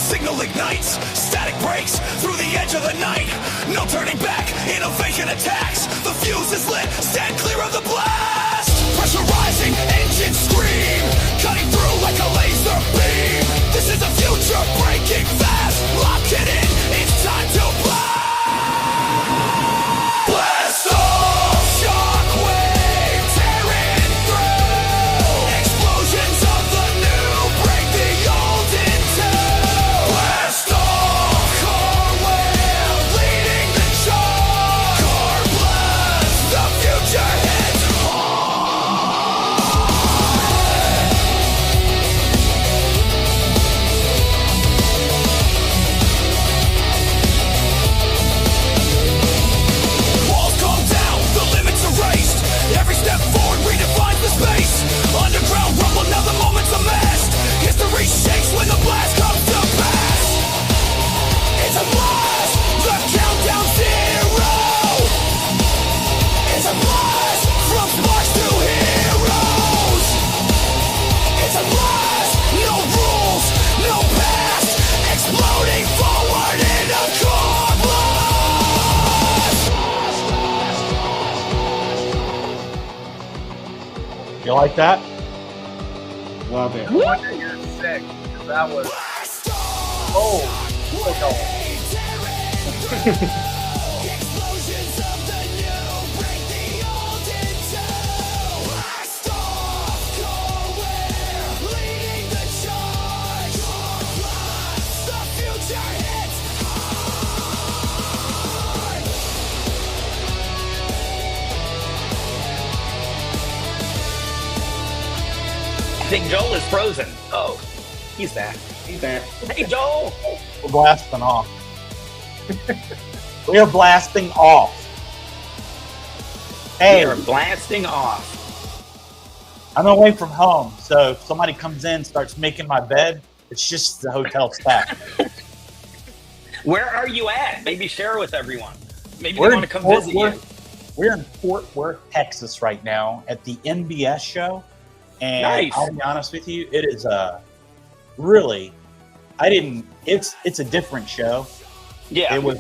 signal ignites, static breaks through the edge of the night. No turning back, innovation attacks. The fuse is lit, stand clear of the blast. Pressure rising, engines scream, cutting through like a laser beam. This is the future, breaking fast. Lock it in, it's time to blast. Blast off, shockwave, tearing through. Explosions of the new, break the old in two. Blast off, Coreware, leading the charge. coreBLAST, the future hits Walls come down, the limits erased. Every step forward redefines the space. Underground rumble, now the moment's amassed. History shakes when the blast comes to pass. It's a blast, the countdown zero. It's a blast, from sparks to heroes. It's a blast, no rules, no past. Exploding forward in a core blast. You like that? Love it. No wonder you're sick. 'Cause that was Blast off. like a Explosions of the new, break the old in two. Blast off, Coreware, leading the charge. coreBLAST, the future hits hard. I think Joel is frozen. Oh, he's back. He's back. Hey, Joel. We're blasting off. We are blasting off. Hey, We are blasting off. I'm away from home, so if somebody comes in, starts making my bed, it's just the hotel staff. Where are you at? Maybe share with everyone. Maybe We're they in want to come Fort visit Worth. you. We're in Fort Worth, Texas right now at the NBS show. And Nice. I'll be honest with you, it is really, it's a different show. Yeah. It was,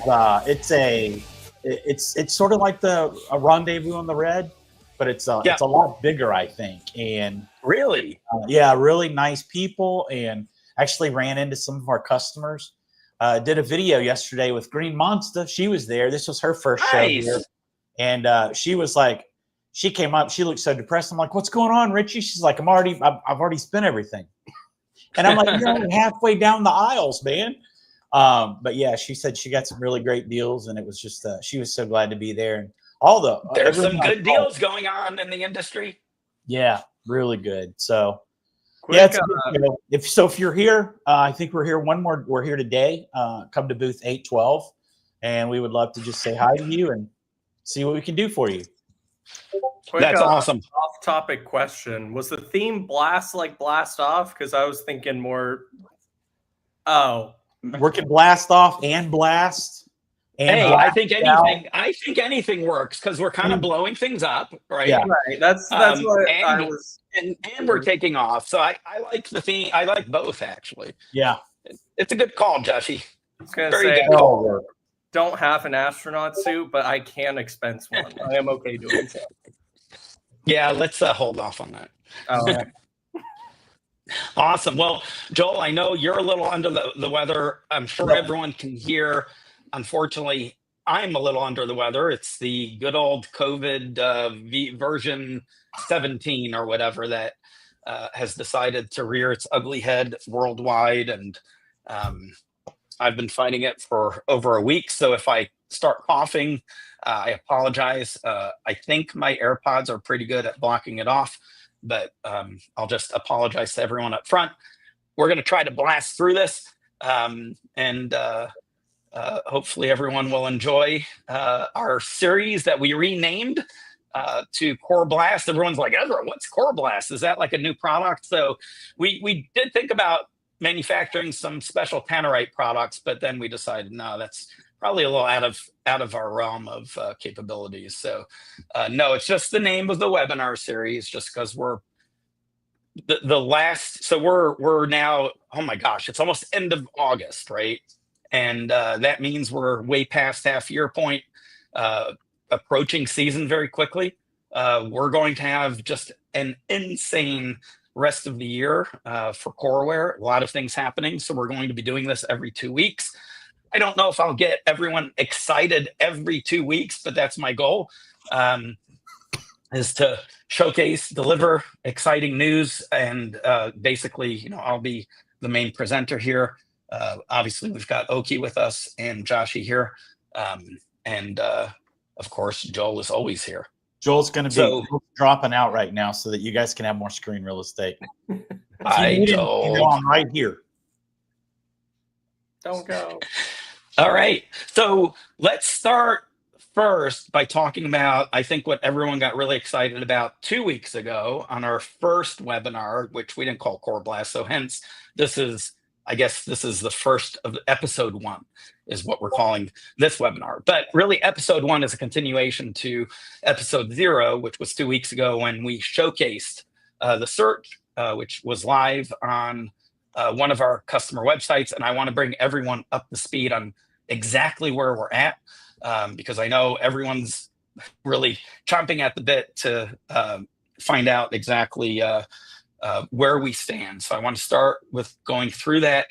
it's sort of like a Rendezvous on the Red, but it's a lot bigger, I think. And Really? yeah, really nice people, and actually ran into some of our customers. Did a video yesterday with Green Monster. She was there. This was her first show Nice. here. And she was like, she came up, she looked so depressed. I'm like, what's going on, Richie? She's like, I've already spent everything. And I'm like, you're only halfway down the aisles, man. But yeah, she said she got some really great deals, and it was just, she was so glad to be there. And There's some everyone I good called- deals going on in the industry. Yeah, really good. So quick. yeah, it's a good show. If you're here, I think we're here today. Come to booth 812, and we would love to just say hi to you and see what we can do for you. Quick, That's awesome. off-topic question: was the theme blast like blast off? Because I was thinking more. Oh, Working blast off and blast. And Hey, blast I think out. anything works because we're kind of blowing things up, right? Yeah. right. That's what and- I was. And we're taking off. So I like the theme. I like both actually. Yeah. It's a good call, Joshy. I was gonna Very say good. I All work. don't have an astronaut suit, but I can expense one. I am okay doing so. Yeah, let's hold off on that. Oh, Awesome. Well, Joel, I know you're a little under the weather. I'm sure everyone can hear. Unfortunately, I'm a little under the weather. It's the good old COVID version 17 or whatever that has decided to rear its ugly head worldwide. And I've been fighting it for over a week. So if I start coughing, I apologize. I think my AirPods are pretty good at blocking it off, but I'll just apologize to everyone up front. We're going to try to blast through this, and hopefully everyone will enjoy our series that we renamed to coreBLAST. Everyone's like, Ezra, what's coreBLAST? Is that like a new product? So we did think about manufacturing some special tannerite products, but then we decided, no, that's probably a little out of our realm of capabilities. So no, it's just the name of the webinar series, just because we're the last, so we're now, oh my gosh, it's almost end of August, right? And that means we're way past half year point, approaching season very quickly. We're going to have just an insane rest of the year for Coreware. A lot of things happening. So we're going to be doing this every 2 weeks. I don't know if I'll get everyone excited every 2 weeks, but that's my goal, is to showcase, deliver exciting news. And basically, you know, I'll be the main presenter here. Obviously, we've got Oki with us and Joshi here. And of course, Joel is always here. Joel's going to be dropping out right now so that you guys can have more screen real estate. Hi, Joel. You know, I'm right here. Don't go. All right. So let's start first by talking about, I think, what everyone got really excited about 2 weeks ago on our first webinar, which we didn't call coreBLAST. So hence, this is the first of episode 1 is what we're calling this webinar. But really, episode 1 is a continuation to episode 0, which was 2 weeks ago when we showcased the search, which was live on one of our customer websites. And I want to bring everyone up to speed on exactly where we're at, because I know everyone's really chomping at the bit to find out exactly where we stand. So I want to start with going through that,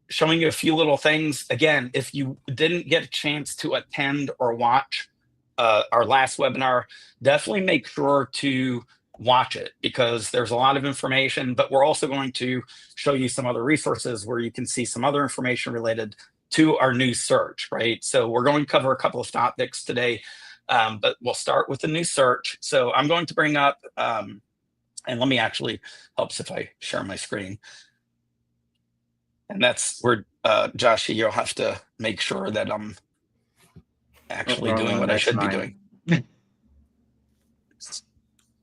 showing you a few little things. Again, if you didn't get a chance to attend or watch our last webinar, definitely make sure to watch it, because there's a lot of information, but we're also going to show you some other resources where you can see some other information related to our new search, right? So we're going to cover a couple of topics today, but we'll start with the new search. So I'm going to bring up, and let me actually, helps if I share my screen. And that's where, Joshi, you'll have to make sure that I'm actually doing what I should be doing.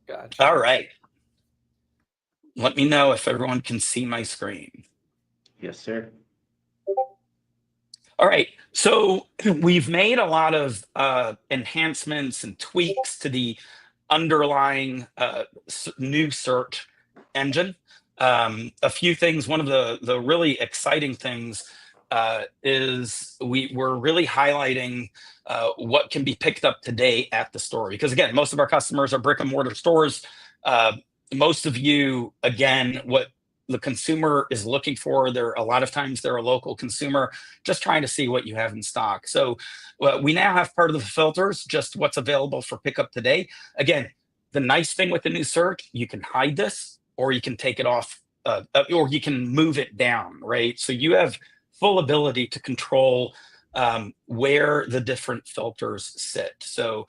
Gotcha. All right. Let me know if everyone can see my screen. Yes, sir. All right. So we've made a lot of enhancements and tweaks to the underlying new search engine. A few things. One of the really exciting things is we're really highlighting what can be picked up today at the store. Because again, most of our customers are brick and mortar stores. Most of you, again, what the consumer is looking for, a lot of times they're a local consumer just trying to see what you have in stock. So we now have part of the filters, just what's available for pickup today. Again, the nice thing with the new search, you can hide this, or you can take it off, or you can move it down, right? So you have full ability to control where the different filters sit. So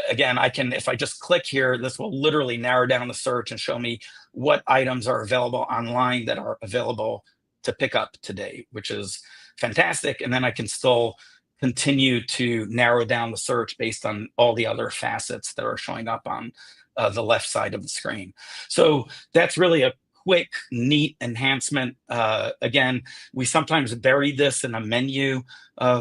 again, if I just click here, this will literally narrow down the search and show me what items are available online that are available to pick up today, which is fantastic. And then I can still continue to narrow down the search based on all the other facets that are showing up on the left side of the screen. So that's really a quick, neat enhancement. Again, we sometimes buried this in a menu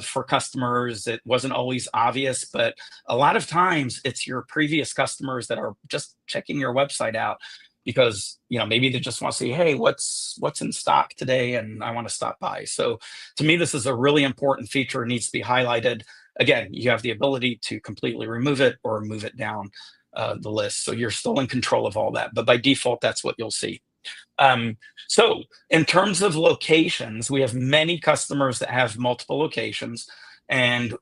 for customers. It wasn't always obvious, but a lot of times it's your previous customers that are just checking your website out because, you know, maybe they just want to see, hey, what's in stock today, and I want to stop by. So to me, this is a really important feature. It needs to be highlighted. Again, you have the ability to completely remove it or move it down the list. So you're still in control of all that, but by default, that's what you'll see. So in terms of locations, we have many customers that have multiple locations. And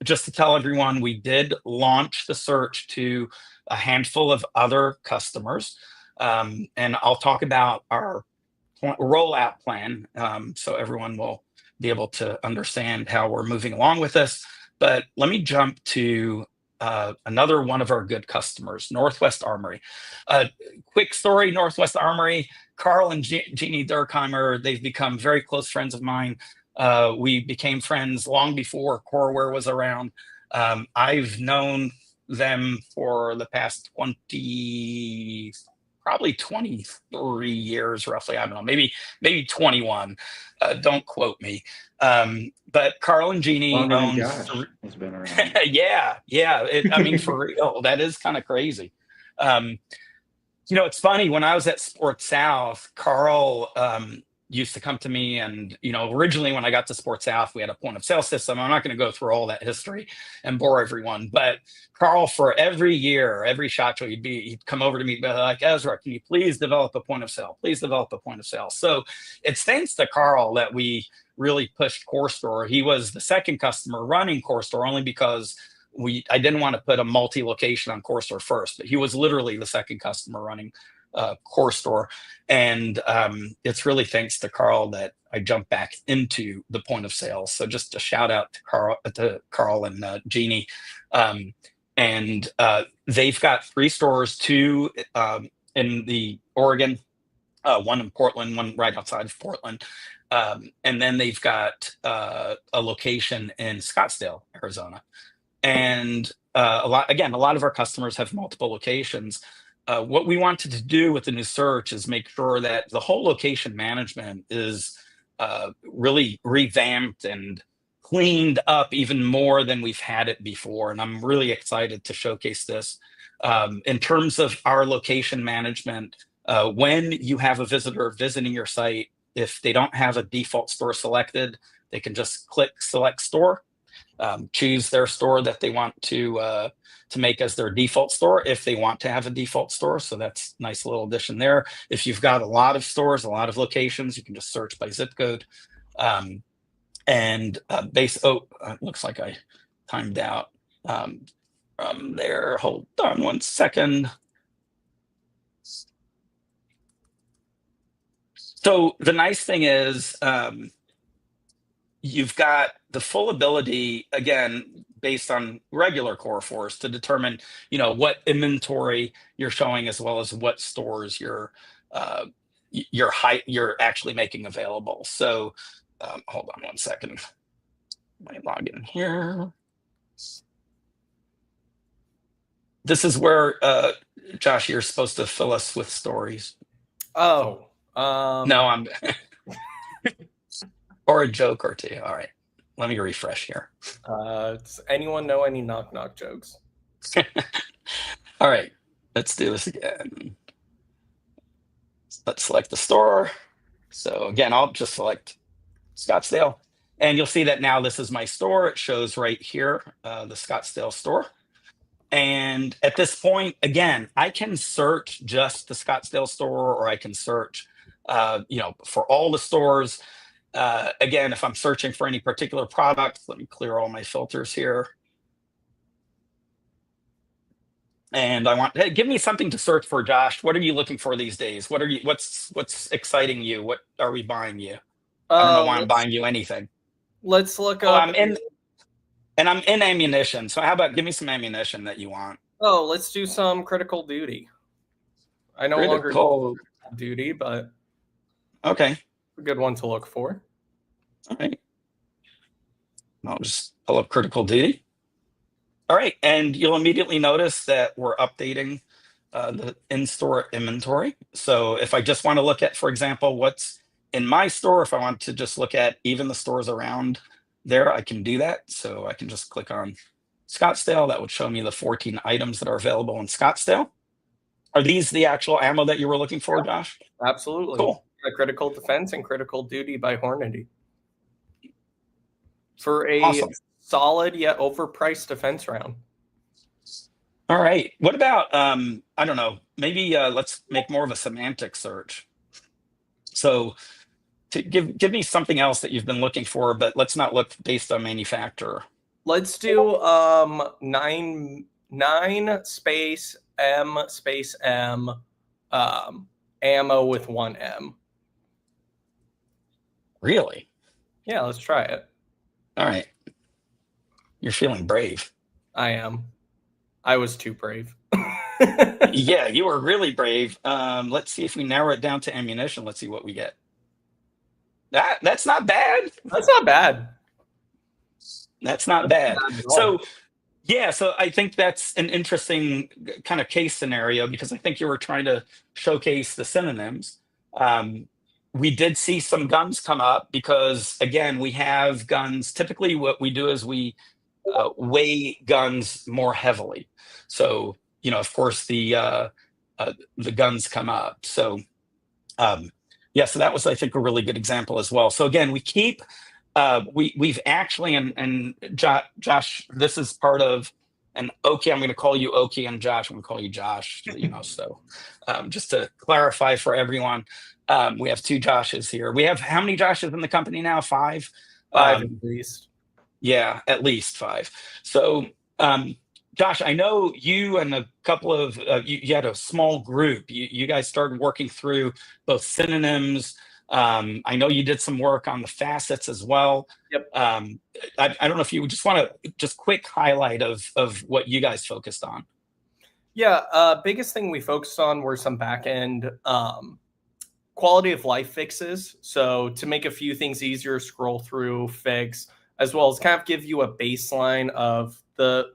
just to tell everyone, we did launch the search to a handful of other customers. And I'll talk about our rollout plan so everyone will be able to understand how we're moving along with this. But let me jump to another one of our good customers, Northwest Armory. Quick story, Northwest Armory, Carl and Jeannie Durkheimer, they've become very close friends of mine. We became friends long before Coreware was around. I've known them for the past probably 23 years, roughly. I don't know, maybe 21. Don't quote me. But Carl and Jeannie own. Has been around. yeah. I mean, for real, that is kind of crazy. You know, it's funny, when I was at Sports South, Carl used to come to me, and originally when I got to Sports South, we had a point of sale system. I'm not going to go through all that history and bore everyone, but Carl, for every year, every SHOT Show, he'd come over to me, be like, Ezra, can you please develop a point of sale? Please develop a point of sale. So it's thanks to Carl that we really pushed CoreStore. He was the second customer running CoreStore only because I didn't want to put a multi-location on CoreStore first, but he was literally the second customer running CoreStore. And it's really thanks to Carl that I jumped back into the point of sale. So just a shout out to Carl and Jeannie. And they've got 3 stores, 2 in the Oregon, 1 in Portland, 1 right outside of Portland. And then they've got a location in Scottsdale, Arizona. And a lot of our customers have multiple locations. What we wanted to do with the new search is make sure that the whole location management is really revamped and cleaned up even more than we've had it before. And I'm really excited to showcase this. In terms of our location management, when you have a visitor visiting your site, if they don't have a default store selected, they can just click select store, choose their store that they want to make as their default store if they want to have a default store. So that's a nice little addition there. If you've got a lot of stores, a lot of locations, you can just search by zip code. It looks like I timed out from there. Hold on one second. So the nice thing is you've got the full ability, again, based on regular Coreforce, to determine, what inventory you're showing, as well as what stores you're actually making available. So hold on one second. Let me log in here. This is where, Josh, you're supposed to fill us with stories. Oh. No, I'm or a joke or 2. All right. Let me refresh here. Does anyone know any knock knock jokes? All right. Let's do this again. Let's select the store. So again, I'll just select Scottsdale. And you'll see that now this is my store. It shows right here, the Scottsdale store. And at this point, again, I can search just the Scottsdale store, or I can search, for all the stores. Again, if I'm searching for any particular product, let me clear all my filters here. And I want, hey, give me something to search for, Josh. What are you looking for these days? What's exciting you? What are we buying you? I don't know why I'm buying you anything. Let's look up. I'm in ammunition. So how about give me some ammunition that you want? Oh, let's do some critical duty. I no longer do duty, but okay. A good one to look for. All right. I'll just pull up critical duty. All right. And you'll immediately notice that we're updating the in-store inventory. So if I just want to look at, for example, what's in my store, if I want to just look at even the stores around there, I can do that. So I can just click on Scottsdale. That would show me the 14 items that are available in Scottsdale. Are these the actual ammo that you were looking for, Josh? Absolutely. Cool. Critical Defense and Critical Duty by Hornady. For a solid yet overpriced defense round. All right. What about, I don't know, maybe let's make more of a semantic search. So to give me something else that you've been looking for, but let's not look based on manufacturer. Let's do 9 space M space M ammo with 1 M. Really? Yeah, let's try it. All right. You're feeling brave. I am. I was too brave. Yeah, you were really brave. Let's see if we narrow it down to ammunition. Let's see what we get. That's not bad. That's not bad. That's not bad. So, yeah, so I think that's an interesting kind of case scenario, because I think you were trying to showcase the synonyms. We did see some guns come up because, again, we have guns. Typically, what we do is we weigh guns more heavily. So, of course, the the guns come up. So yeah, so that was, I think, a really good example as well. So again, we keep we've actually, and Josh, this is part of, and Oki, I'm going to call you Oki, and Josh, I'm going to call you Josh. So just to clarify for everyone, we have 2 Joshes here. We have how many Joshes in the company now? 5. 5 at least. Yeah, at least 5. So, Josh, I know you and a couple of you had a small group. You guys started working through both synonyms. I know you did some work on the facets as well. Yep. I don't know if you just want to just quick highlight of what you guys focused on. Yeah, biggest thing we focused on were some back end quality of life fixes. So to make a few things easier, scroll through, fix, as well as kind of give you a baseline of the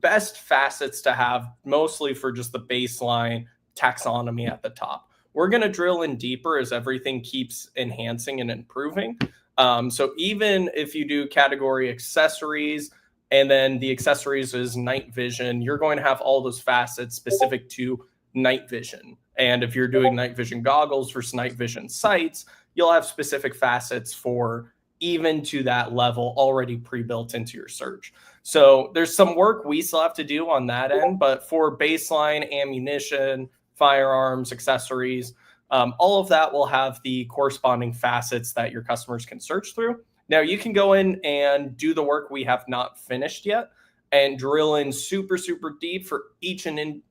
best facets to have, mostly for just the baseline taxonomy at the top. We're going to drill in deeper as everything keeps enhancing and improving. So even if you do category accessories, and then the accessories is night vision, you're going to have all those facets specific to night vision. And if you're doing night vision goggles versus night vision sights, you'll have specific facets for even to that level already pre-built into your search. So there's some work we still have to do on that end, but for baseline, ammunition, firearms, accessories, all of that will have the corresponding facets that your customers can search through. Now you can go in and do the work we have not finished yet and drill in super, super deep for each and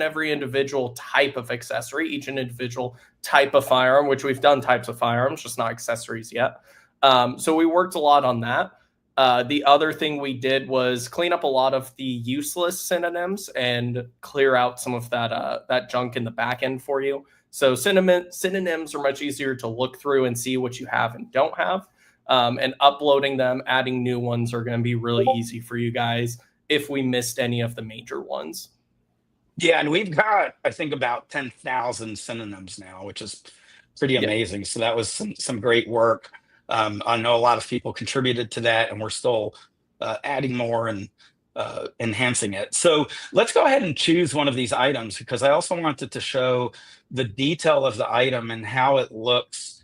every individual type of accessory, each and individual type of firearm, which we've done types of firearms, just not accessories yet. So we worked a lot on that. The other thing we did was clean up a lot of the useless synonyms and clear out some of that junk in the back end for you. So synonyms are much easier to look through and see what you have and don't have. And uploading them, adding new ones are going to be really easy for you guys if we missed any of the major ones. Yeah, and we've got, I think, about 10,000 synonyms now, which is pretty amazing. So that was some great work. I know a lot of people contributed to that, and we're still adding more and enhancing it. So let's go ahead and choose one of these items, because I also wanted to show the detail of the item and how it looks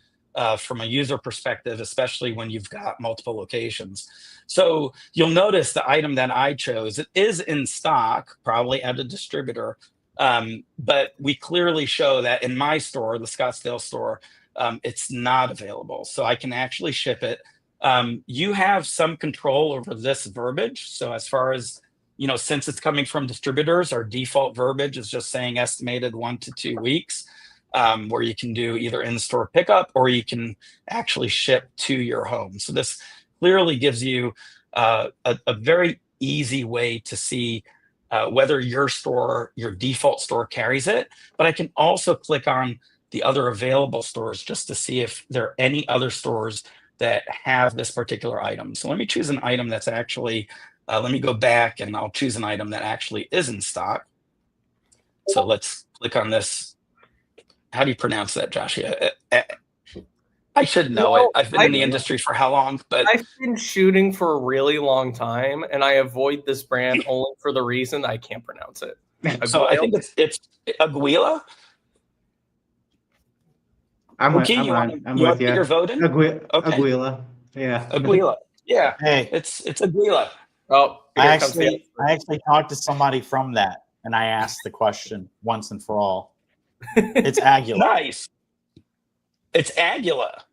from a user perspective, especially when you've got multiple locations. So you'll notice the item that I chose, it is in stock, probably at a distributor, but we clearly show that in my store, the Scottsdale store, it's not available. So I can actually ship it. You have some control over this verbiage. So as far as, since it's coming from distributors, our default verbiage is just saying estimated 1 to 2 weeks, where you can do either in-store pickup or you can actually ship to your home. So this clearly gives you a very easy way to see whether your store, your default store, carries it. But I can also click on the other available stores just to see if there are any other stores that have this particular item. So let me choose an item that's actually, let me go back and I'll choose an item that actually is in stock. So let's click on this. How do you pronounce that, Josh? I should know it. I've been in the industry for how long? But I've been shooting for a really long time, and I avoid this brand only for the reason I can't pronounce it. So I think it's Aguila. I'm Okay, with you. You're voting? Aguila. Yeah. Aguila. Yeah. Hey, It's Aguila. Oh, I actually talked to somebody from that, and I asked the question once and for all. It's Aguila. Nice. It's Aguila.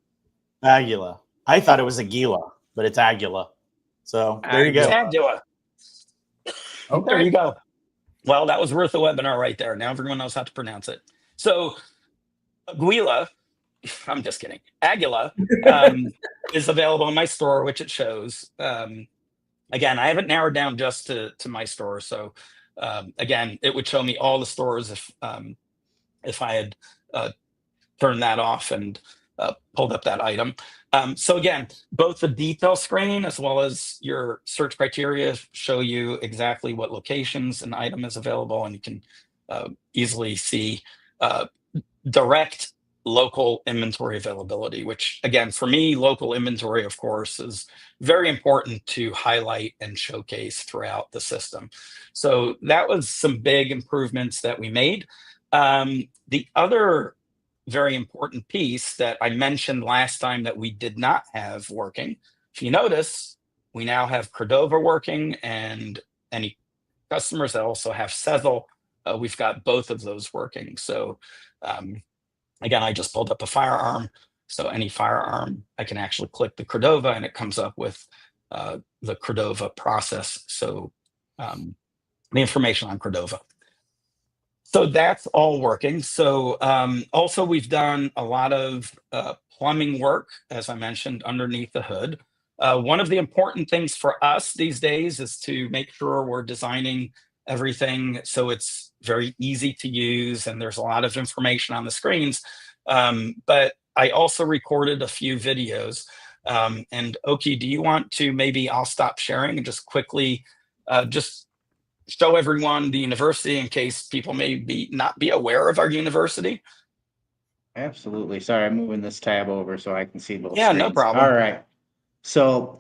Aguila. I thought it was Aguila, but it's Aguila. So there you go. It's Aguila. Okay. There you go. Well, that was worth a webinar right there. Now everyone knows how to pronounce it. So Aguila, I'm just kidding. Aguila is available in my store, which it shows. Again, I haven't narrowed down just to my store. So again, it would show me all the stores if I had turned that off and pulled up that item. So again, both the detail screen as well as your search criteria show you exactly what locations an item is available, and you can easily see direct local inventory availability, which again, for me, local inventory, of course, is very important to highlight and showcase throughout the system. So that was some big improvements that we made. The other very important piece that I mentioned last time that we did not have working, if you notice, we now have Cordova working, and any customers that also have Sezzle, we've got both of those working. So again, I just pulled up a firearm. So any firearm, I can actually click the Cordova and it comes up with the Cordova process. So the information on Cordova. So that's all working. So also we've done a lot of plumbing work, as I mentioned, underneath the hood. One of the important things for us these days is to make sure we're designing everything so it's very easy to use and there's a lot of information on the screens. But I also recorded a few videos. And Oki, do you want to, maybe I'll stop sharing and just quickly just show everyone the university in case people may not be aware of our university? Absolutely. Sorry, I'm moving this tab over so I can see both Yeah, screens. no problem. All right. So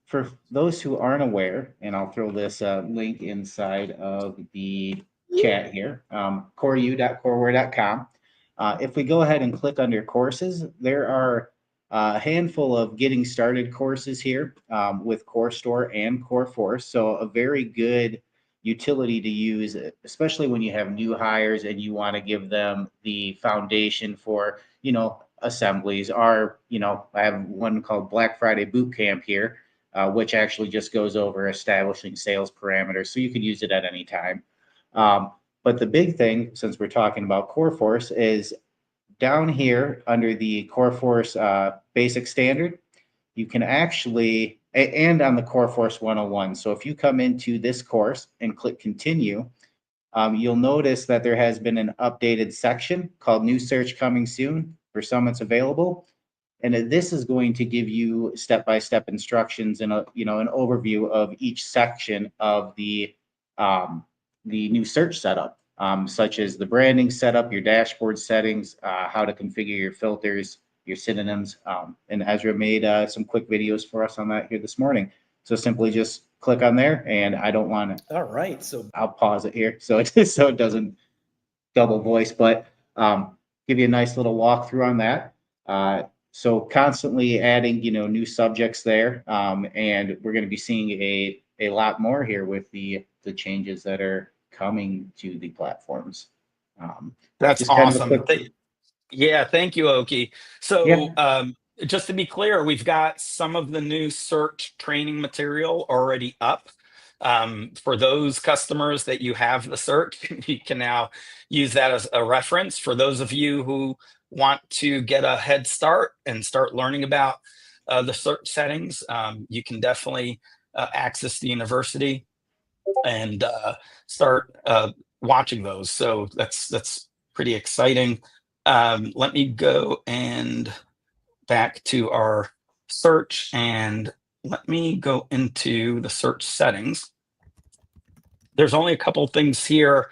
for those who aren't aware, and I'll throw this link inside of the chat here, coreu.coreware.com. If we go ahead and click under courses, there are a handful of getting started courses here with Core Store and Core Force. So a very good utility to use, especially when you have new hires and you want to give them the foundation for, assemblies. Or, I have one called Black Friday Boot Camp here, which actually just goes over establishing sales parameters. So you could use it at any time. But the big thing, since we're talking about Core Force, is down here under the Core Force basic standard, you can actually, and on the Core Force 101. So if you come into this course and click continue, you'll notice that there has been an updated section called New Search Coming Soon. For some, it's available. And this is going to give you step-by-step instructions and an overview of each section of the new search setup, such as the branding setup, your dashboard settings, how to configure your filters, your synonyms. And Ezra made some quick videos for us on that here this morning. So simply just click on there, and I don't want to. All right, so I'll pause it here so it doesn't double voice, but give you a nice little walkthrough on that. So constantly adding, new subjects there, and we're going to be seeing a lot more here with the changes that are coming to the platforms. That's awesome. Yeah, thank you, Oki. So Yeah. Just to be clear, we've got some of the new search training material already up. For those customers that you have the search, you can now use that as a reference. For those of you who want to get a head start and start learning about the search settings, you can definitely access the university and start watching those. So that's pretty exciting. Let me go and back to our search, and let me go into the search settings. There's only a couple things here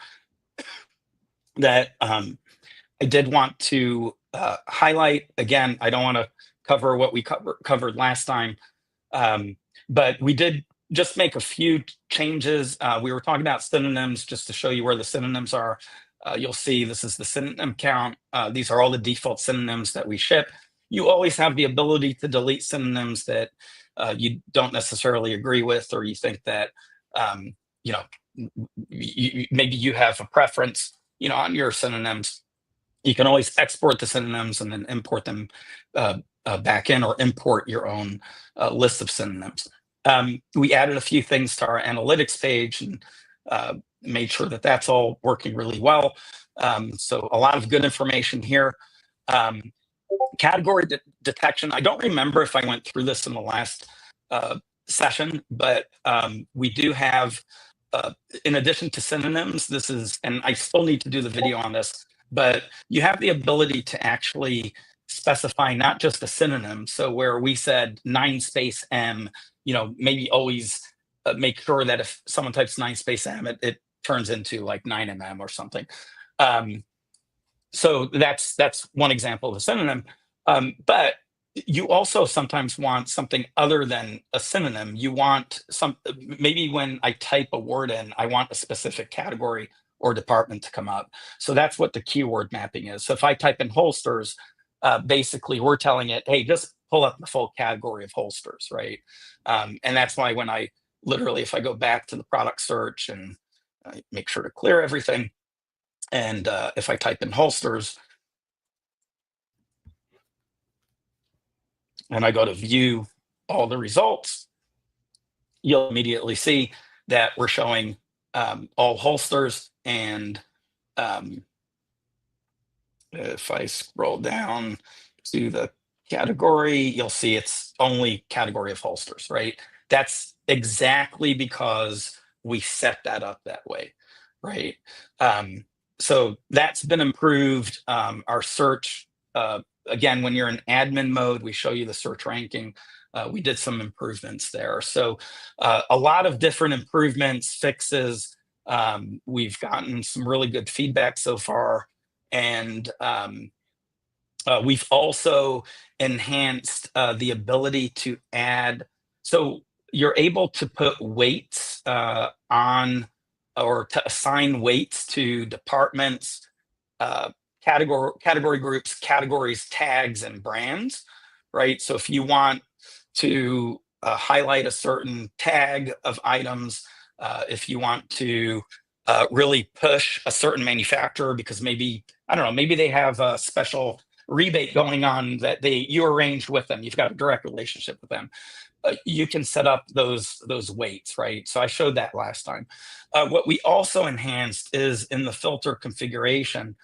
that I did want to highlight. Again, I don't want to cover what we covered last time, but we did just make a few changes. We were talking about synonyms, just to show you where the synonyms are. You'll see this is the synonym count. These are all the default synonyms that we ship. You always have the ability to delete synonyms that you don't necessarily agree with, or you think that maybe you have a preference, on your synonyms. You can always export the synonyms and then import them back in, or import your own list of synonyms. We added a few things to our analytics page and made sure that that's all working really well. So a lot of good information here. Category detection. I don't remember if I went through this in the last session, but we do have, in addition to synonyms, this is, and I still need to do the video on this, but you have the ability to actually specify not just a synonym. So where we said 9-space M, maybe always make sure that if someone types 9-space M, it turns into like 9mm or something. So that's one example of a synonym. But you also sometimes want something other than a synonym. You want maybe when I type a word in, I want a specific category or department to come up. So that's what the keyword mapping is. So if I type in holsters, basically we're telling it, hey, just pull up the full category of holsters, right? And that's why when I literally, if I go back to the product search and I make sure to clear everything, and if I type in holsters, and I go to view all the results, you'll immediately see that we're showing all holsters. And if I scroll down to the category, you'll see it's only category of holsters, right? That's exactly because we set that up that way, right? So that's been improved. Our search, again, when you're in admin mode, we show you the search ranking. We did some improvements there. So a lot of different improvements, fixes. We've gotten some really good feedback so far. And we've also enhanced the ability to add. So you're able to put weights on, or to assign weights to departments, category groups, categories, tags, and brands, right? So if you want to highlight a certain tag of items, if you want to really push a certain manufacturer because maybe, I don't know, maybe they have a special rebate going on that you arranged with them, you've got a direct relationship with them, you can set up those weights, right? So I showed that last time. What we also enhanced is in the filter configuration.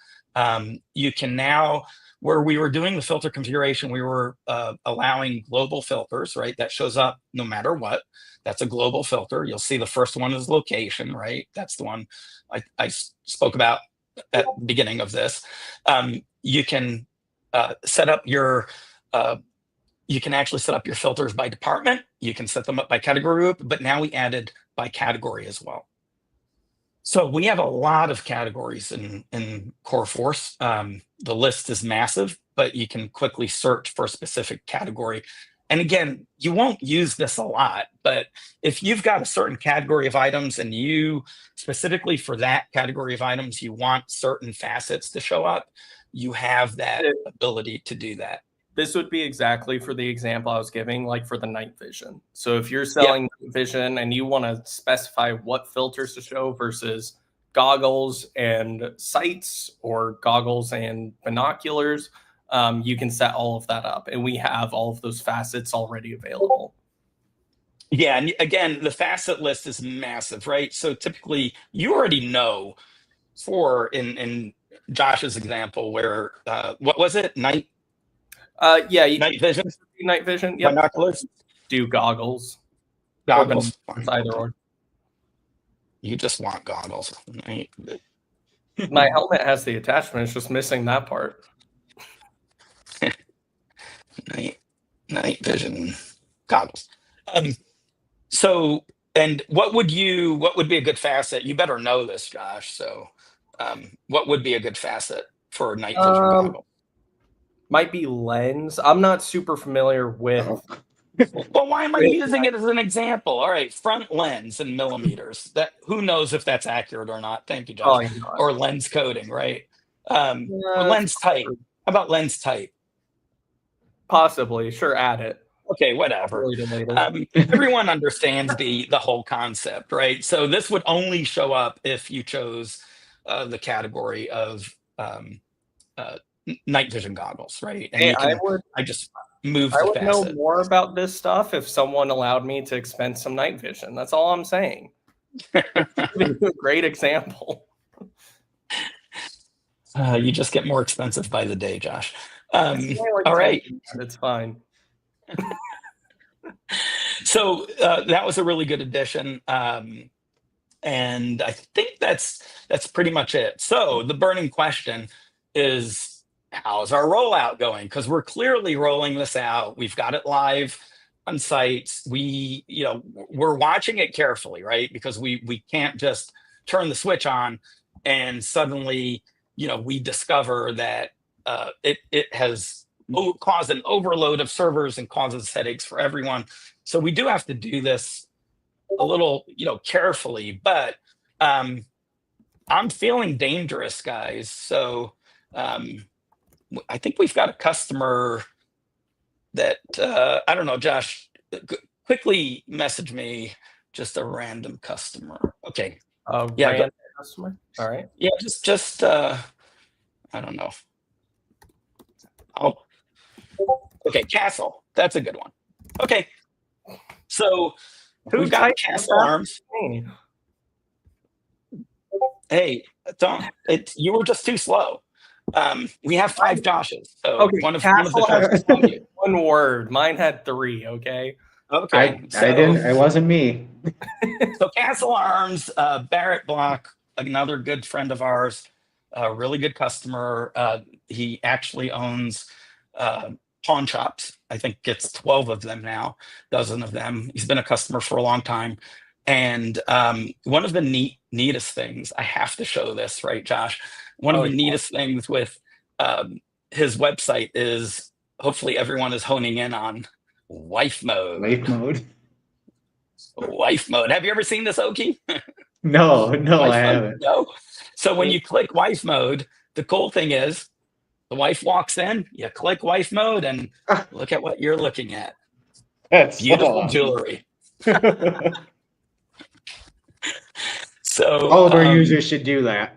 You can now, where we were doing the filter configuration, we were allowing global filters, right? That shows up no matter what. That's a global filter. You'll see the first one is location, right? That's the one I spoke about at the beginning of this. You can set up your, you can actually set up your filters by department. You can set them up by category group, but now we added by category as well. So we have a lot of categories in CoreForce. The list is massive, but you can quickly search for a specific category. And again, you won't use this a lot, but if you've got a certain category of items and you specifically for that category of items, you want certain facets to show up, you have that ability to do that. This would be exactly for the example I was giving, like for the night vision. So if you're selling night vision and you want to specify what filters to show versus goggles and sights or goggles and binoculars, you can set all of that up. And we have all of those facets already available. Yeah, and again, the facet list is massive, right? So typically you already know for in Josh's example where, what was it? Night vision. Night vision. Yep. Binoculars. Do goggles. Goggles. Either or. You just want goggles. Right? My helmet has the attachment. It's just missing that part. Night vision goggles. So, and what would be a good facet? You better know this, Josh. So, what would be a good facet for night vision goggle? Might be lens. I'm not super familiar with. Well, why am I using it as an example? All right, front lens in millimeters. That who knows if that's accurate or not? Thank you, Josh. Or lens coding, right? Lens type. How about lens type? Possibly. Sure, add it. Okay, whatever. Everyone understands the whole concept, right? So this would only show up if you chose the category of night vision goggles, right? And I just moved the facet. I would know more about this stuff if someone allowed me to expense some night vision. That's all I'm saying. Great example. You just get more expensive by the day, Josh. All right. It's fine. So that was a really good addition. And I think that's pretty much it. So the burning question is, how's our rollout going? Because we're clearly rolling this out. We've got it live on sites. We're watching it carefully, right? Because we can't just turn the switch on and suddenly, we discover that it has caused an overload of servers and causes headaches for everyone. So we do have to do this a little, carefully, but I'm feeling dangerous, guys. So I think we've got a customer that I don't know, Josh. Quickly message me just a random customer. Okay. Yeah. Random customer. All right. Yeah. Just I don't know. Okay, Castle. That's a good one. Okay. So we've got typed Castle that? Arms. Hey. Hey, you were just too slow. We have 5 Joshes. So Okay, one of the Castle Joshes has on you. one word. Mine had 3. Okay. Okay. I didn't. It wasn't me. So Castle Arms, Barrett Block, another good friend of ours, a really good customer. He actually owns pawn shops. I think it's 12 of them now, dozen of them. He's been a customer for a long time. And one of the neatest things, I have to show this, right, Josh? One of the neatest things with his website is, hopefully everyone is honing in on wife mode. Life mode. Wife mode. Have you ever seen this, Oki? No, Wife I mode? haven't. No. So when you click wife mode, the cool thing is the wife walks in, you click wife mode, and look at what you're looking at. That's Beautiful awesome. jewelry. So All of our users should do that.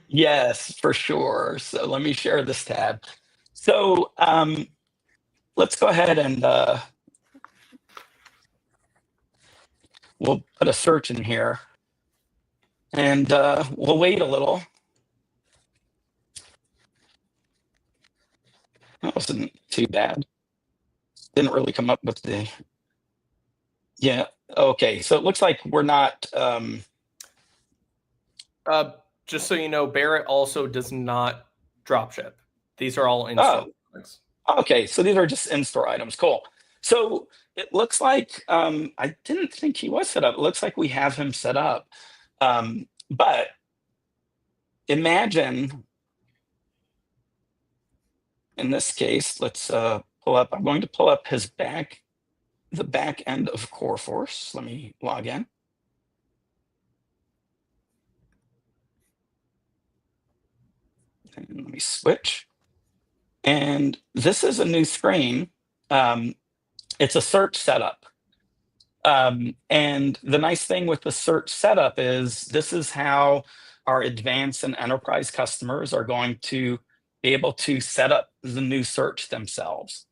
yes, for sure. So let me share this tab. So let's go ahead and we'll put a search in here, and we'll wait a little. That wasn't too bad. Didn't really come up with the. Yeah. Okay. So it looks like we're not. Just so you know, Barrett also does not drop ship. These are all in-store products. Okay. So these are just in-store items. Cool. So it looks like I didn't think he was set up. It looks like we have him set up. But imagine, in this case, let's pull up. I'm going to pull up the back end of CoreForce. Let me log in. And let me switch. And this is a new screen. It's a search setup. And the nice thing with the search setup is this is how our advanced and enterprise customers are going to be able to set up the new search themselves,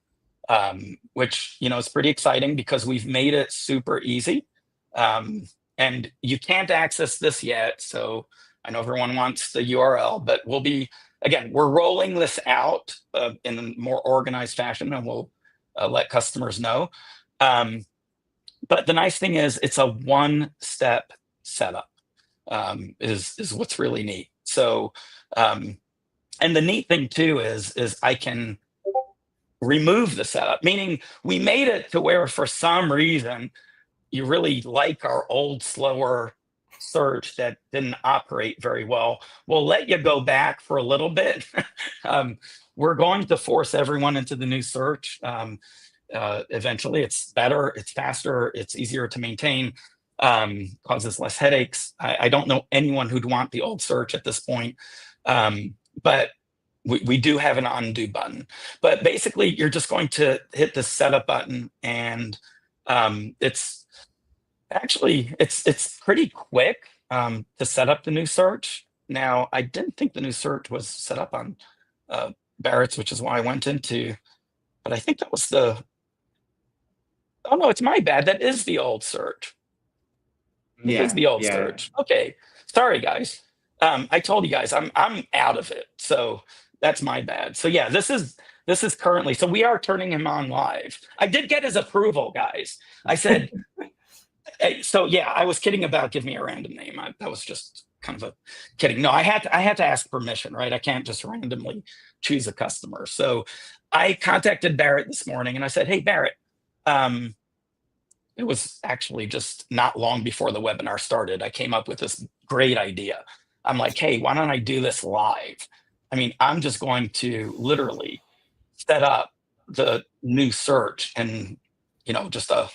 which, is pretty exciting because we've made it super easy. And you can't access this yet. So I know everyone wants the URL, but we're rolling this out in a more organized fashion, and we'll let customers know. But the nice thing is it's a one-step setup, is what's really neat. So, and the neat thing too is I can remove the setup, meaning we made it to where for some reason you really like our old, slower search that didn't operate very well. We'll let you go back for a little bit. We're going to force everyone into the new search. Eventually, it's better, it's faster, it's easier to maintain, causes less headaches. I don't know anyone who'd want the old search at this point, but we do have an undo button. But basically, you're just going to hit the setup button, and it's pretty quick to set up the new search. Now, I didn't think the new search was set up on Barrett's, which is why I went into, but I think that was oh no, it's my bad. That is the old search. It is the old search. Okay, sorry guys. I told you guys I'm out of it, so that's my bad. So yeah, this is currently. So we are turning him on live. I did get his approval, guys. I said. So yeah, I was kidding about give me a random name. That was just kind of a kidding. No, I had to ask permission, right? I can't just randomly choose a customer. So I contacted Barrett this morning and I said, "Hey Barrett, it was actually just not long before the webinar started. I came up with this great idea. I'm like, hey, why don't I do this live? I mean, I'm just going to literally set up the new search and just a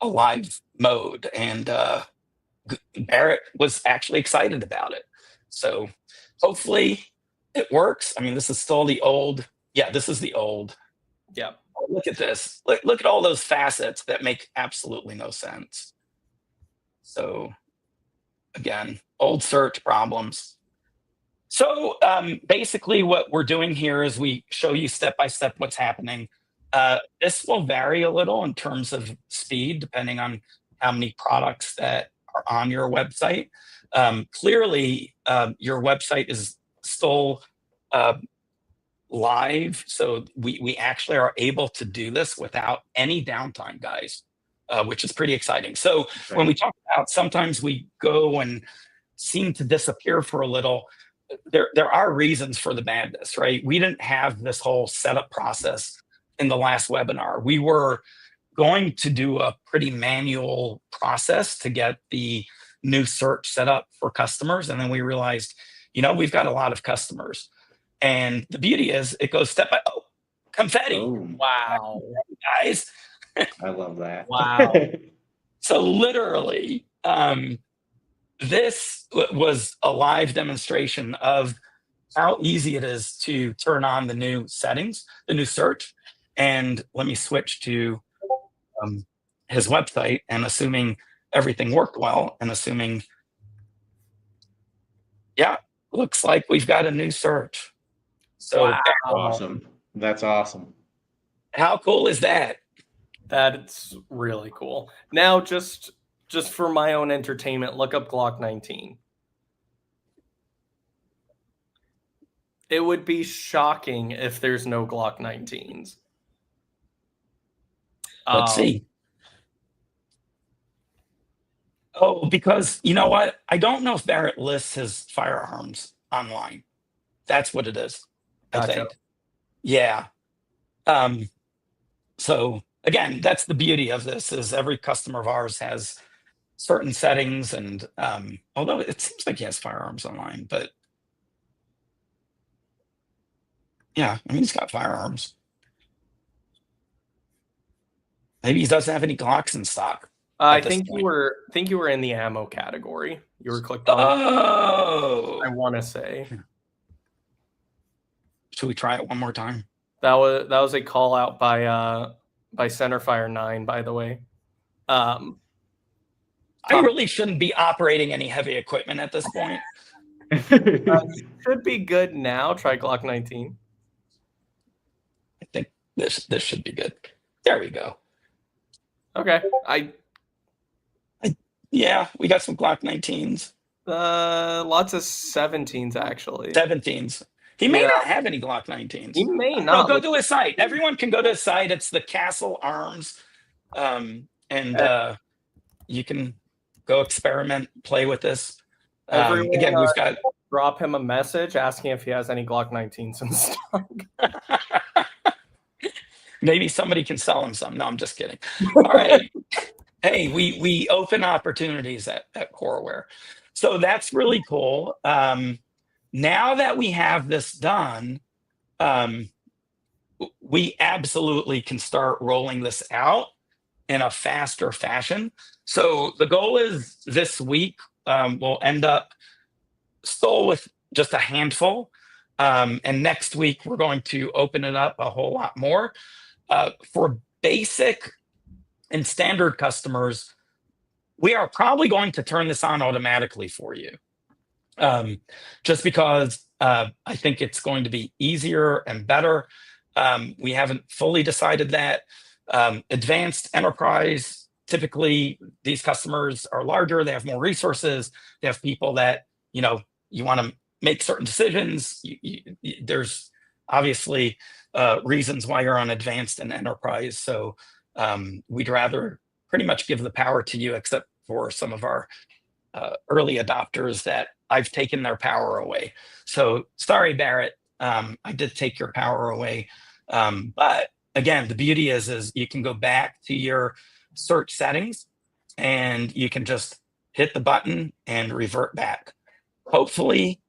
live mode." And Barrett was actually excited about it. So hopefully it works. I mean, this is still the old. Yeah, this is the old. Yeah. Oh, look at this. Look at all those facets that make absolutely no sense. So again, old search problems. So basically what we're doing here is we show you step by step what's happening. This will vary a little in terms of speed, depending on how many products that are on your website. Clearly, your website is still live. So we actually are able to do this without any downtime, guys, which is pretty exciting. So when we talk about sometimes we go and seem to disappear for a little, there are reasons for the madness, right? We didn't have this whole setup process in the last webinar. We were going to do a pretty manual process to get the new search set up for customers. And then we realized, we've got a lot of customers. And the beauty is it goes step by confetti. Boom. Wow. Guys. I love that. Wow. So literally, this was a live demonstration of how easy it is to turn on the new settings, the new search. And let me switch to his website, and assuming everything worked well, and assuming, looks like we've got a new search. So wow. Awesome. That's awesome. How cool is that? That's really cool. Now, just for my own entertainment, look up Glock 19. It would be shocking if there's no Glock 19s. Let's see. Oh, because you know what? I don't know if Barrett lists his firearms online. That's what it is. Gotcha. I think. Yeah. So again, that's the beauty of this is every customer of ours has certain settings, and although it seems like he has firearms online, but yeah, I mean he's got firearms. Maybe he doesn't have any Glocks in stock. I think you were in the ammo category. You were clicked on. Oh, I want to say. Should we try it one more time? That was a call out by Centerfire 9, by the way. I really shouldn't be operating any heavy equipment at this point. Should be good now. Try Glock 19. I think this should be good. There we go. Okay. Yeah, we got some Glock 19s. Lots of 17s actually. 17s. He may not have any Glock 19s. He may No, not. go to his site. Everyone can go to his site. It's the Castle Arms. You can go experiment, play with this. Again, we've got... Drop him a message asking if he has any Glock 19s in stock. Maybe somebody can sell him some. No, I'm just kidding. All right. Hey, we open opportunities at Coreware. So that's really cool. Now that we have this done, we absolutely can start rolling this out in a faster fashion. So the goal is this week, we'll end up still with just a handful. And next week, we're going to open it up a whole lot more. For basic and standard customers, we are probably going to turn this on automatically for you. Just because I think it's going to be easier and better. We haven't fully decided that. Advanced enterprise, typically these customers are larger, they have more resources, they have people that, you want to make certain decisions. There's obviously reasons why you're on advanced and enterprise. So we'd rather pretty much give the power to you, except for some of our early adopters that I've taken their power away. So sorry, Barrett, I did take your power away. But again, the beauty is you can go back to your search settings and you can just hit the button and revert back. Hopefully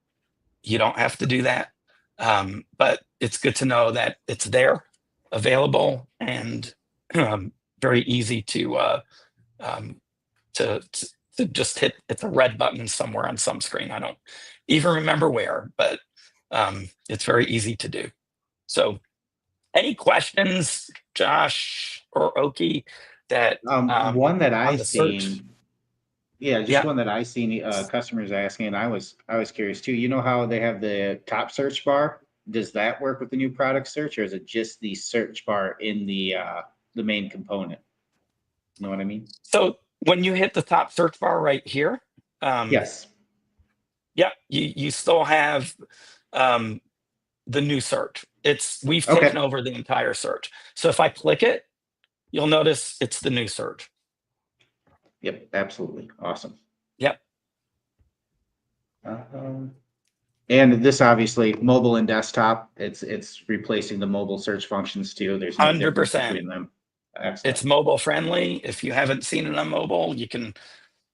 you don't have to do that. But it's good to know that it's there, available, and very easy to just hit. It's a red button somewhere on some screen. I don't even remember where, but it's very easy to do. So any questions, Josh or Oki, that One that I on the search? seen, yeah, just Yeah. one that I seen customers asking, and I was curious too. You know how they have the top search bar? Does that work with the new product search, or is it just the search bar in the main component? You know what I mean? So when you hit the top search bar right here, Yes. yeah, you still have the new search. We've Okay. taken over the entire search. So if I click it, you'll notice it's the new search. Yep. Absolutely. Awesome. Yep. And this obviously mobile and desktop, it's replacing the mobile search functions too. There's no difference 100%. between them. Excellent. It's mobile friendly. If you haven't seen it on mobile, you can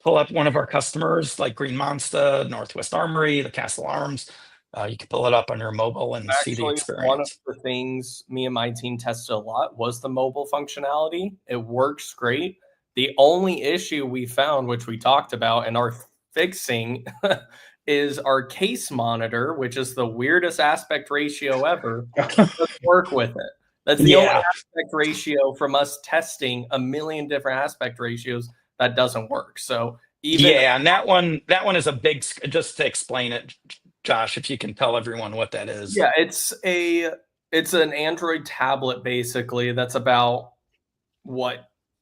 pull up one of our customers like Green Monster, Northwest Armory, the Castle Arms. You can pull it up on your mobile and see the experience. One of the things me and my team tested a lot was the mobile functionality. It works great. The only issue we found, which we talked about and are fixing, is our case monitor, which is the weirdest aspect ratio ever, doesn't work with it. That's the only aspect ratio from us testing a million different aspect ratios that doesn't work. So and that one is a big, just to explain it, Josh, if you can tell everyone what that is. Yeah, it's an Android tablet basically that's about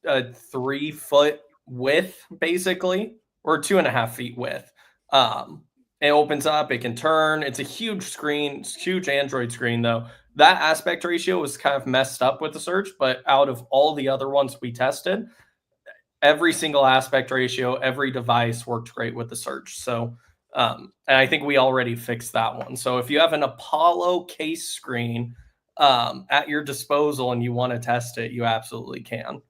a 3 foot width basically, or 2.5 feet width. It opens up, it can turn. It's a huge screen, it's a huge Android screen though. That aspect ratio was kind of messed up with the search, but out of all the other ones we tested, every single aspect ratio, every device worked great with the search. So, and I think we already fixed that one. So if you have an Apollo case screen at your disposal and you want to test it, you absolutely can.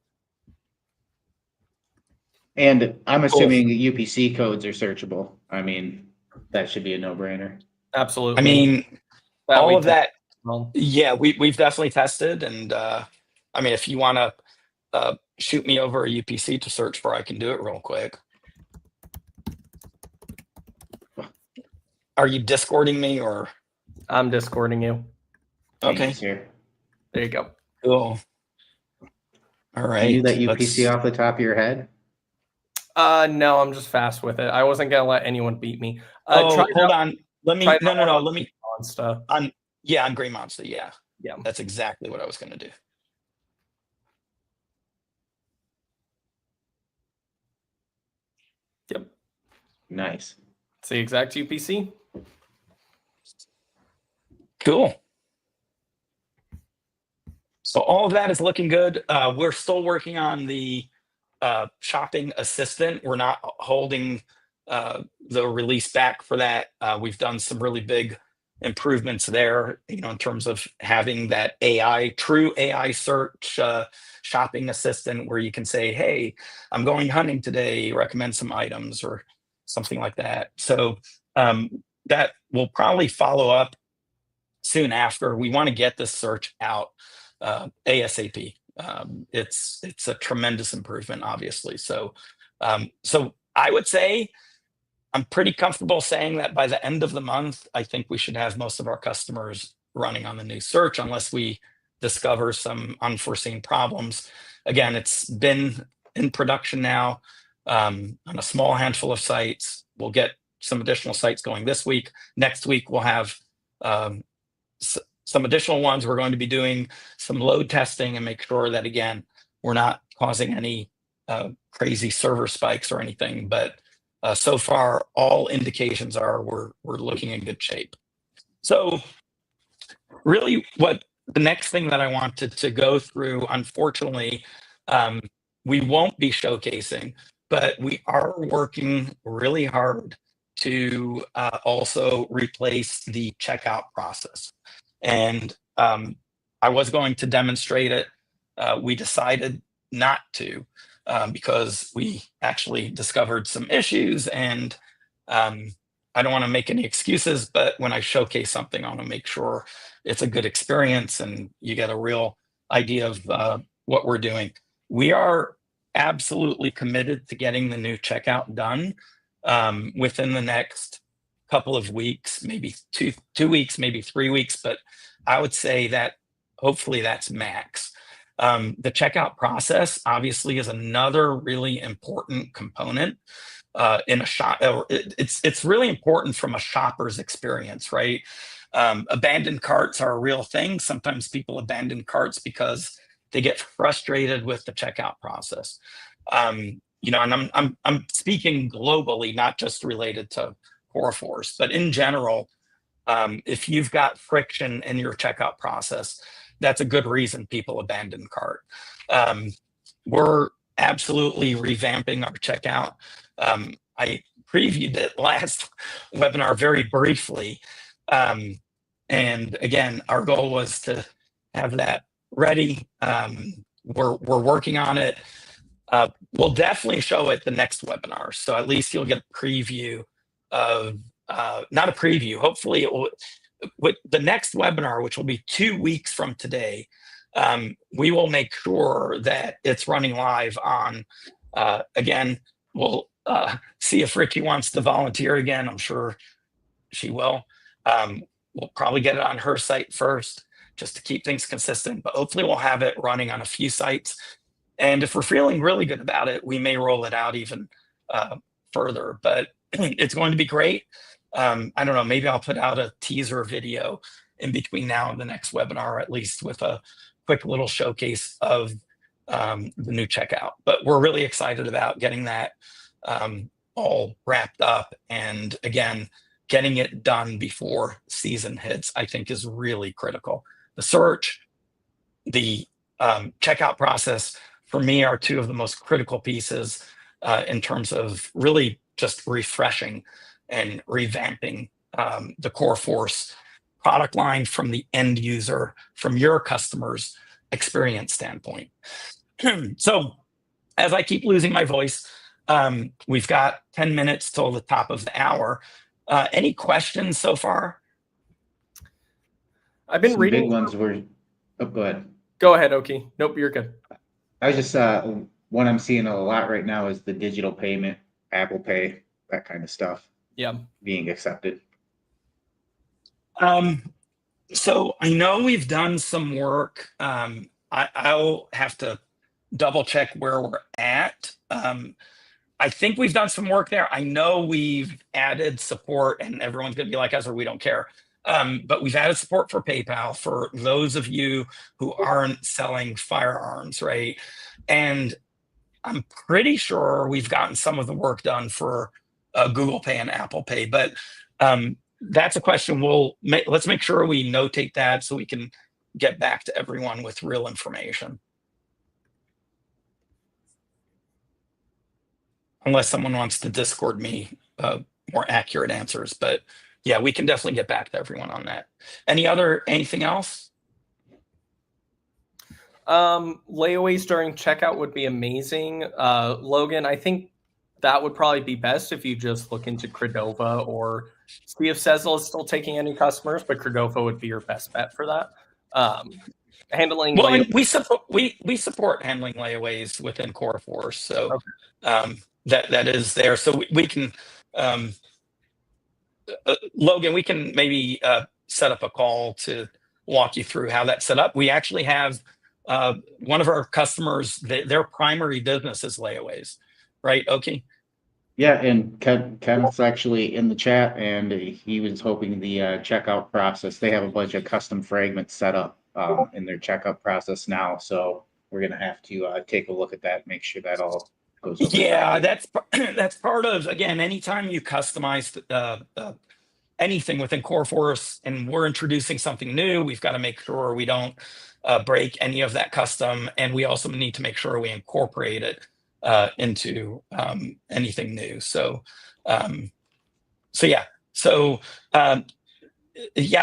And I'm assuming UPC codes are searchable. I mean, that should be a no-brainer. Absolutely. I mean, all of that. Yeah, we've definitely tested, and I mean, if you want to shoot me over a UPC to search for, I can do it real quick. Are you Discording me or? I'm Discording you. Okay. Here. There you go. Cool. All right. You that UPC off the top of your head? No, I'm just fast with it. I wasn't gonna let anyone beat me. Hold on. Let me. No. Let me. On stuff. On Green Monster. Yeah. That's exactly what I was gonna do. Yep. Nice. It's the exact UPC. Cool. So all of that is looking good. We're still working on the shopping assistant. We're not holding the release back for that. We've done some really big improvements there, in terms of having that true AI search shopping assistant where you can say, hey, I'm going hunting today, recommend some items or something like that. So that will probably follow up soon after. We want to get this search out ASAP. It's a tremendous improvement, obviously. So I would say I'm pretty comfortable saying that by the end of the month, I think we should have most of our customers running on the new search, unless we discover some unforeseen problems. Again, it's been in production now on a small handful of sites. We'll get some additional sites going this week. Next week, we'll have some additional ones. We're going to be doing some load testing and make sure that, again, we're not causing any crazy server spikes or anything. But so far, all indications are we're looking in good shape. So really what the next thing that I wanted to go through, unfortunately, we won't be showcasing, but we are working really hard to also replace the checkout process. And I was going to demonstrate it. We decided not to because we actually discovered some issues, and I don't want to make any excuses, but when I showcase something, I want to make sure it's a good experience and you get a real idea of what we're doing. We are absolutely committed to getting the new checkout done within the next couple of weeks, maybe two weeks, maybe 3 weeks, but I would say that hopefully that's max. The checkout process obviously is another really important component in a shop. It's really important from a shopper's experience, right? Abandoned carts are a real thing. Sometimes people abandon carts because they get frustrated with the checkout process. And I'm speaking globally, not just related to Coreforce, but in general, if you've got friction in your checkout process, that's a good reason people abandon cart. We're absolutely revamping our checkout. I previewed it last webinar very briefly. And again, our goal was to have that ready. We're working on it. We'll definitely show it the next webinar. So at least you'll get a preview of, not a preview, hopefully it will, with the next webinar, which will be 2 weeks from today, we will make sure that it's running live on, again, we'll see if Ricky wants to volunteer again. I'm sure she will. We'll probably get it on her site first, just to keep things consistent, but hopefully we'll have it running on a few sites. And if we're feeling really good about it, we may roll it out even further, but it's going to be great. I don't know, maybe I'll put out a teaser video in between now and the next webinar, at least with a quick little showcase of the new checkout. But we're really excited about getting that all wrapped up. And again, getting it done before season hits, I think is really critical. The search, the checkout process, for me, are two of the most critical pieces in terms of really just refreshing and revamping the Coreforce product line from the end user, from your customer's experience standpoint. So as I keep losing my voice, we've got 10 minutes till the top of the hour. Any questions so far? I've been Some reading. big ones were, oh, go ahead. Go ahead, Oki. Nope, you're good. I was just, what I'm seeing a lot right now is the digital payment, Apple Pay, that kind of stuff. Yeah. Being accepted. So I know we've done some work. I'll have to double check where we're at. I think we've done some work there. I know we've added support, and everyone's going to be like, Ezra, we don't care. But we've added support for PayPal for those of you who aren't selling firearms, right? And I'm pretty sure we've gotten some of the work done for Google Pay and Apple Pay, but that's a question let's make sure we notate that so we can get back to everyone with real information. Unless someone wants to Discord me more accurate answers, but yeah, we can definitely get back to everyone on that. Anything else? Layaways during checkout would be amazing. Logan, I think that would probably be best if you just look into Credova or see if Sezzle is still taking any customers, but Credova would be your best bet for that. Handling we support handling layaways within Coreforce, so okay. That is there. So we can Logan, we can maybe set up a call to walk you through how that's set up. We actually have one of our customers, their primary business is layaways, right, Oki? Yeah, and Kenneth's actually in the chat, and he was hoping the checkout process. They have a bunch of custom fragments set up in their checkout process now, so we're gonna have to take a look at that, make sure that all goes over. Yeah, that's part of, again, anytime you customize anything within Coreforce and we're introducing something new, we've got to make sure we don't break any of that custom, and we also need to make sure we incorporate it into anything new. So yeah, I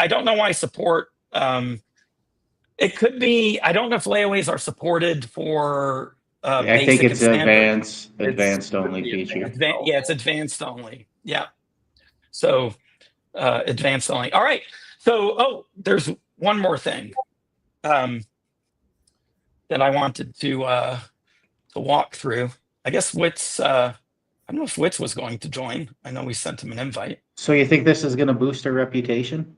don't know why support. It could be, I don't know if layaways are supported for I think it's advanced only feature. Yeah, it's advanced only. Yeah. So advanced only. All right. So, there's one more thing that I wanted to walk through. I guess I don't know if Witz was going to join. I know we sent him an invite. So you think this is going to boost our reputation?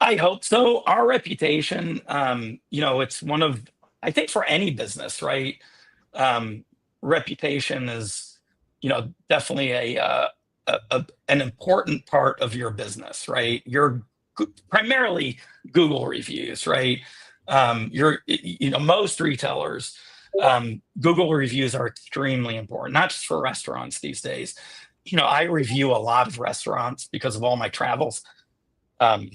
I hope so. Our reputation, it's one of, I think for any business, right? Reputation is, definitely an important part of your business, right? You're primarily Google reviews, right? Most retailers, Google reviews are extremely important, not just for restaurants these days. I review a lot of restaurants because of all my travels. I'm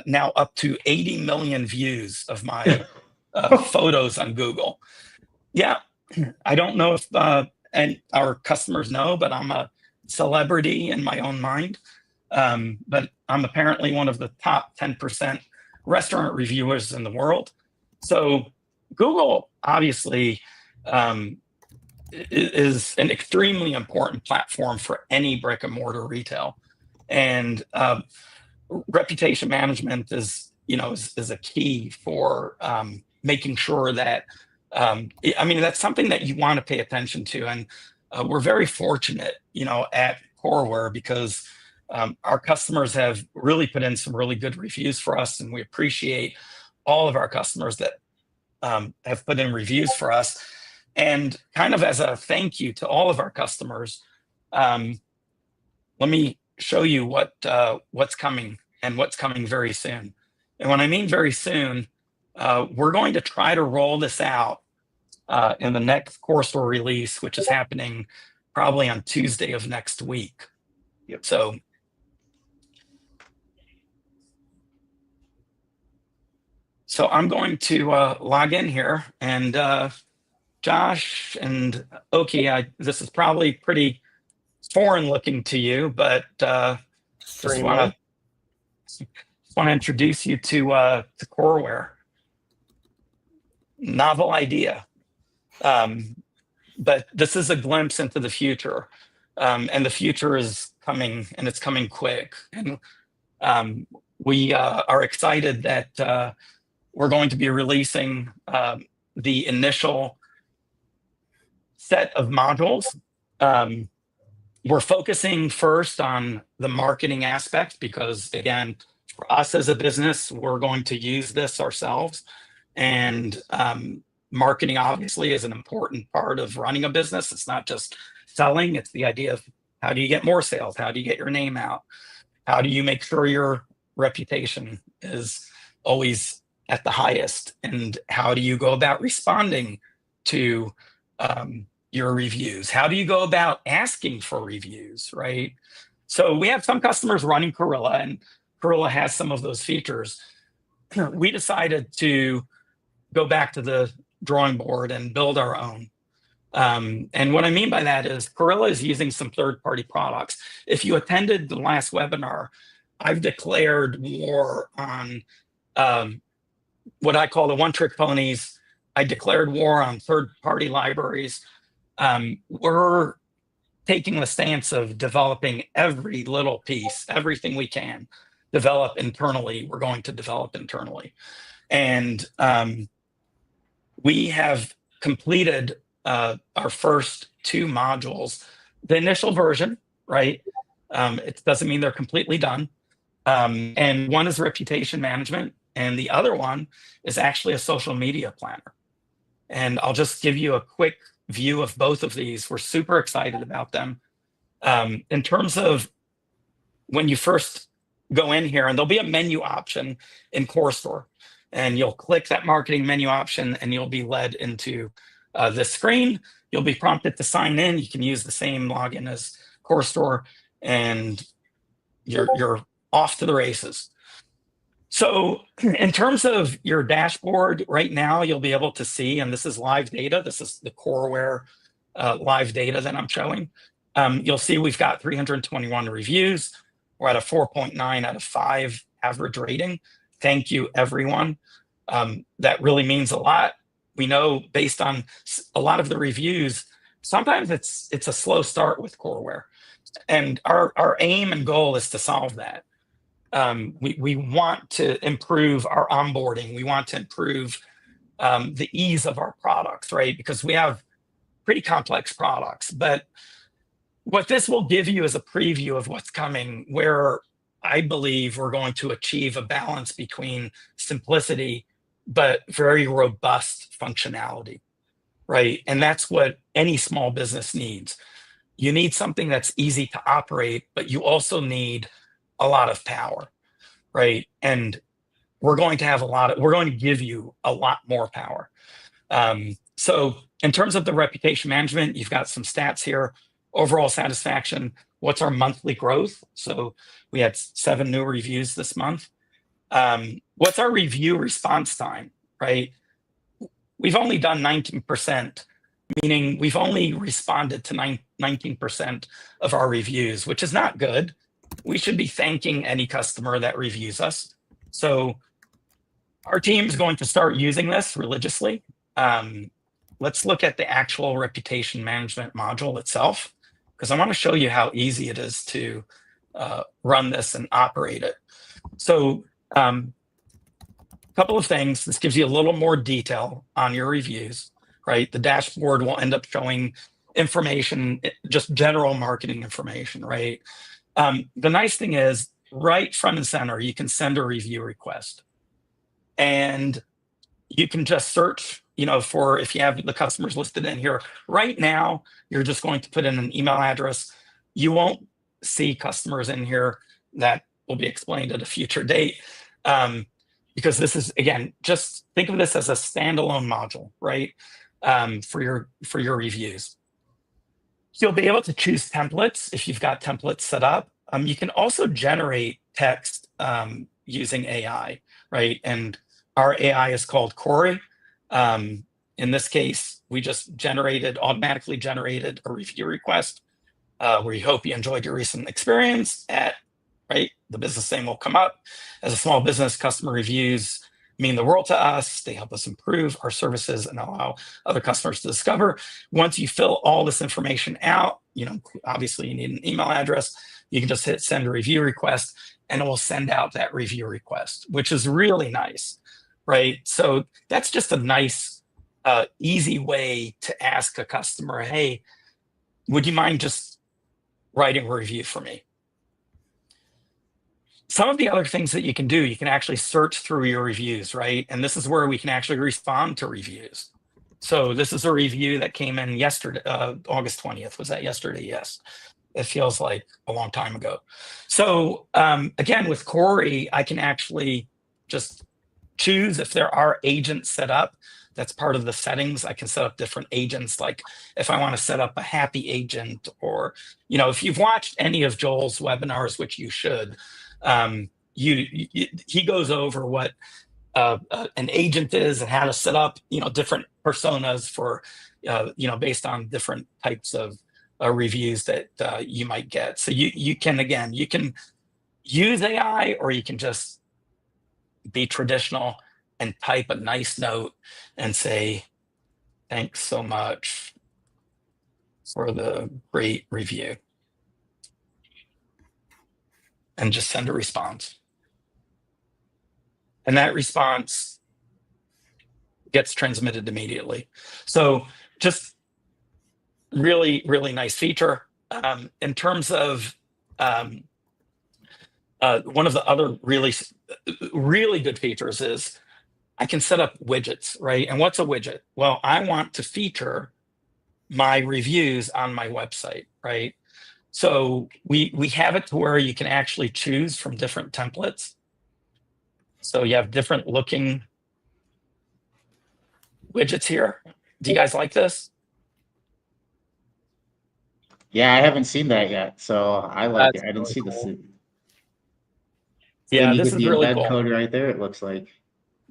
now up to 80 million views of my photos on Google. Yeah, I don't know if and our customers know, but I'm a celebrity in my own mind. But I'm apparently one of the top 10% restaurant reviewers in the world. So Google obviously is an extremely important platform for any brick and mortar retail. And reputation management is a key for making sure that that's something that you want to pay attention to. And we're very fortunate, at Coreware, because our customers have really put in some really good reviews for us, and we appreciate all of our customers that have put in reviews for us. And kind of as a thank you to all of our customers, let me show you what's coming and what's coming very soon. And when I mean very soon, we're going to try to roll this out in the next core store release, which is happening probably on Tuesday of next week. Yep. So I'm going to log in here, and Josh and Oki, this is probably pretty foreign looking to you, but just want to introduce you to Coreware. Novel idea, but this is a glimpse into the future, and the future is coming, and it's coming quick. And we are excited that we're going to be releasing the initial set of modules. We're focusing first on the marketing aspect because, again, for us as a business, we're going to use this ourselves. And marketing obviously is an important part of running a business. It's not just selling. It's the idea of how do you get more sales? How do you get your name out? How do you make sure your reputation is always at the highest? And how do you go about responding to your reviews? How do you go about asking for reviews, right? So we have some customers running Corella, and Corella has some of those features. We decided to go back to the drawing board and build our own. And what I mean by that is Corella is using some third-party products. If you attended the last webinar, I've declared war on what I call the one-trick ponies. I declared war on third-party libraries. We're taking the stance of developing every little piece, everything we can develop internally, we're going to develop internally. And we have completed our first two modules, the initial version, right? It doesn't mean they're completely done. And one is reputation management, and the other one is actually a social media planner. And I'll just give you a quick view of both of these. We're super excited about them. In terms of when you first go in here, and there'll be a menu option in Core Store, and you'll click that marketing menu option and you'll be led into this screen. You'll be prompted to sign in. You can use the same login as Core Store, and you're off to the races. So in terms of your dashboard right now, you'll be able to see, and this is live data. This is the Coreware live data that I'm showing. You'll see we've got 321 reviews. We're at a 4.9 out of 5 average rating. Thank you, everyone. That really means a lot. We know based on a lot of the reviews, sometimes it's a slow start with Coreware. And our aim and goal is to solve that. We want to improve our onboarding. We want to improve the ease of our products, right? Because we have pretty complex products. But what this will give you is a preview of what's coming, where I believe we're going to achieve a balance between simplicity but very robust functionality, right? And that's what any small business needs. You need something that's easy to operate, but you also need a lot of power, right? And we're going to give you a lot more power. So in terms of the reputation management, you've got some stats here. Overall satisfaction, what's our monthly growth? So we had 7 new reviews this month. What's our review response time, right? We've only done 19%, meaning we've only responded to 19% of our reviews, which is not good. We should be thanking any customer that reviews us. So our team is going to start using this religiously. Let's look at the actual reputation management module itself, because I want to show you how easy it is to run this and operate it. So a couple of things. This gives you a little more detail on your reviews, right? The dashboard will end up showing information, just general marketing information, right? The nice thing is, right front and center, you can send a review request. And you can just search, for if you have the customers listed in here. Right now, you're just going to put in an email address. You won't see customers in here. That will be explained at a future date. Because this is, again, just think of this as a standalone module, right? For your reviews. You'll be able to choose templates if you've got templates set up. You can also generate text using AI, right? And our AI is called Corey. In this case, we just automatically generated a review request. We hope you enjoyed your recent experience at, right? The business name will come up. As a small business, customer reviews mean the world to us. They help us improve our services and allow other customers to discover. Once you fill all this information out, obviously you need an email address. You can just hit send a review request and it will send out that review request, which is really nice, right? So that's just a nice, easy way to ask a customer, hey, would you mind just writing a review for me? Some of the other things that you can do, you can actually search through your reviews, right? And this is where we can actually respond to reviews. So this is a review that came in yesterday, August 20th. Was that yesterday? Yes. It feels like a long time ago. So again, with Corey, I can actually just choose if there are agents set up. That's part of the settings. I can set up different agents, like if I want to set up a happy agent, or, if you've watched any of Joel's webinars, which you should, he goes over what an agent is and how to set up, different personas for, based on different types of reviews that you might get. So you can use AI, or you can just be traditional and type a nice note and say, thanks so much for the great review. And just send a response. And that response gets transmitted immediately. So just really, really nice feature. In terms of one of the other really, really good features is I can set up widgets, right? And what's a widget? Well, I want to feature my reviews on my website, right? So we have it to where you can actually choose from different templates. So you have different looking widgets here. Do you guys like this? Yeah, I haven't seen that yet, so I like it. I didn't see this. Yeah, you this get is the really embed cool. code right there, it looks like.